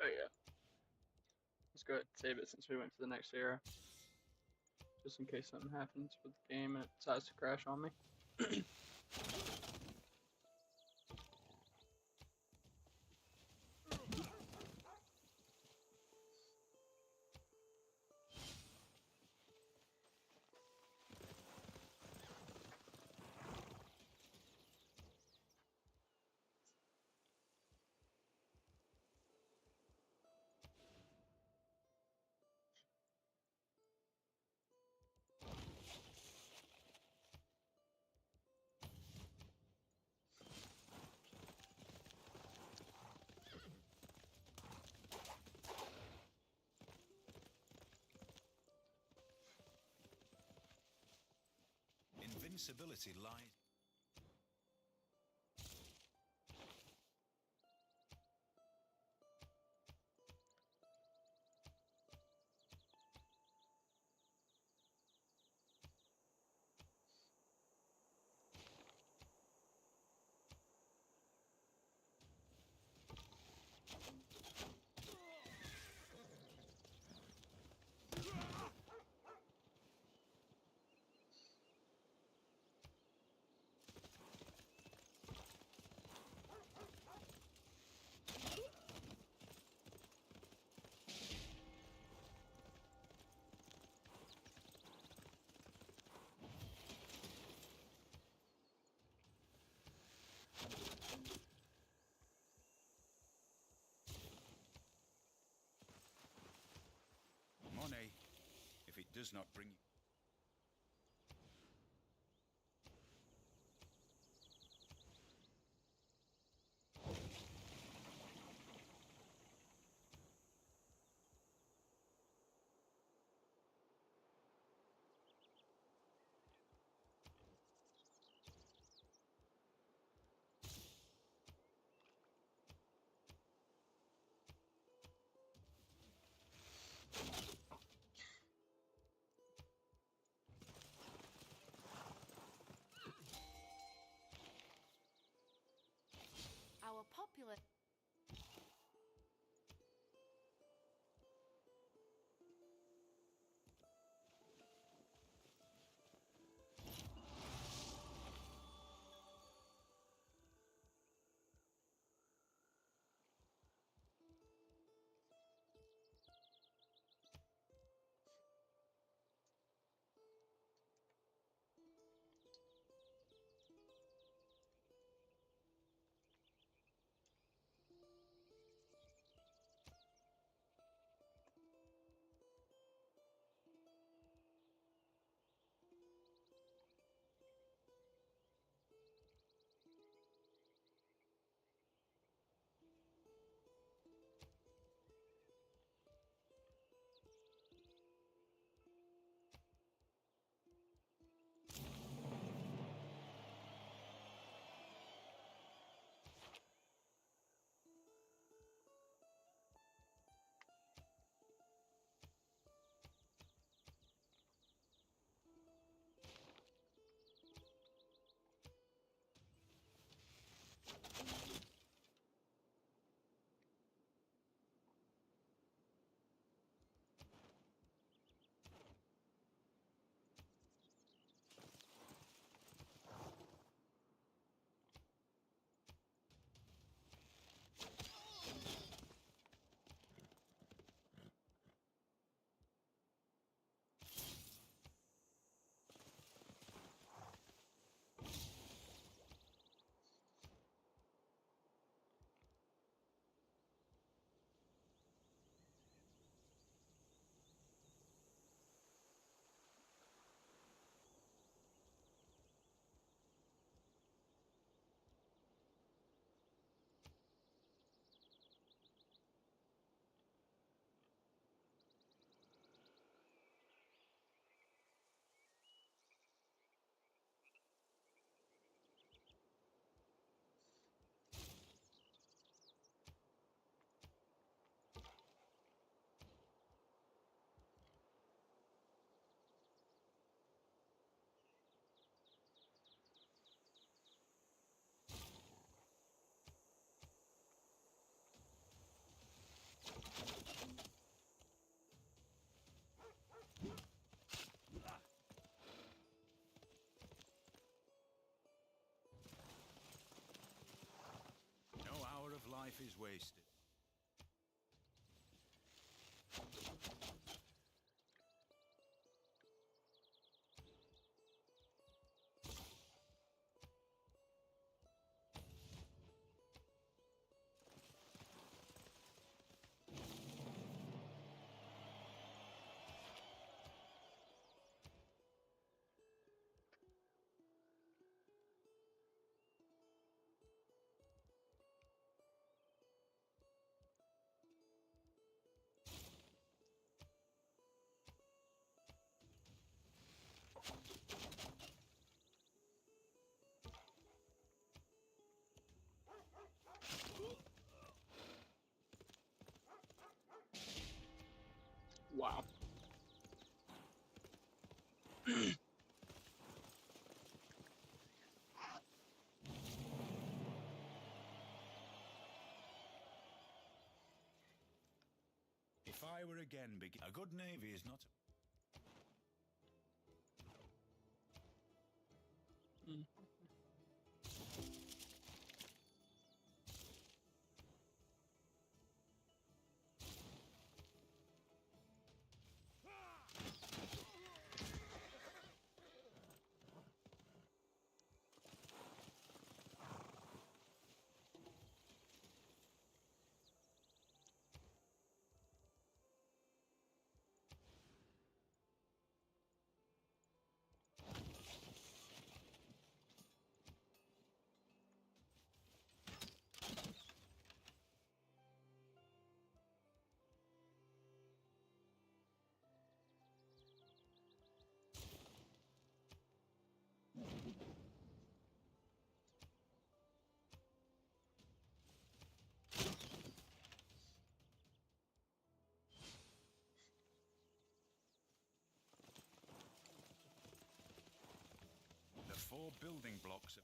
Oh yeah. Let's go ahead and save it since we went to the next era. Just in case something happens with the game and it decides to crash on me. Invincibility lies. does not bring you. Our popular... No hour of life is wasted. Wow. If I were again a good navy is not. Mm. 4 building blocks.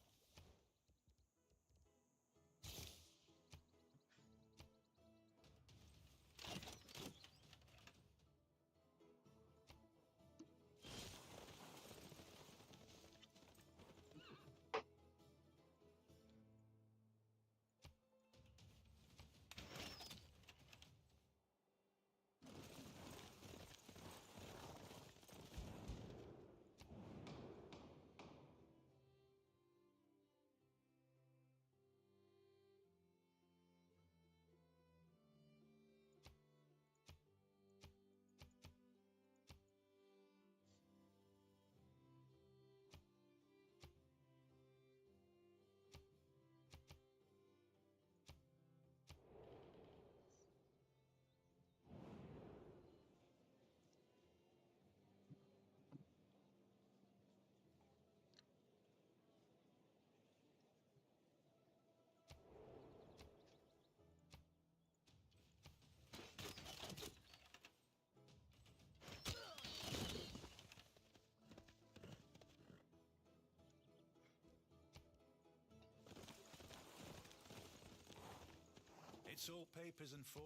It's all papers and 4.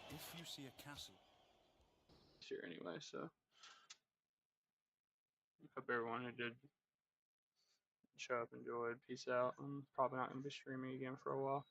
If you see a castle. Here anyway, so hope everyone who did show up enjoyed. Peace out. I'm probably not going to be streaming again for a while.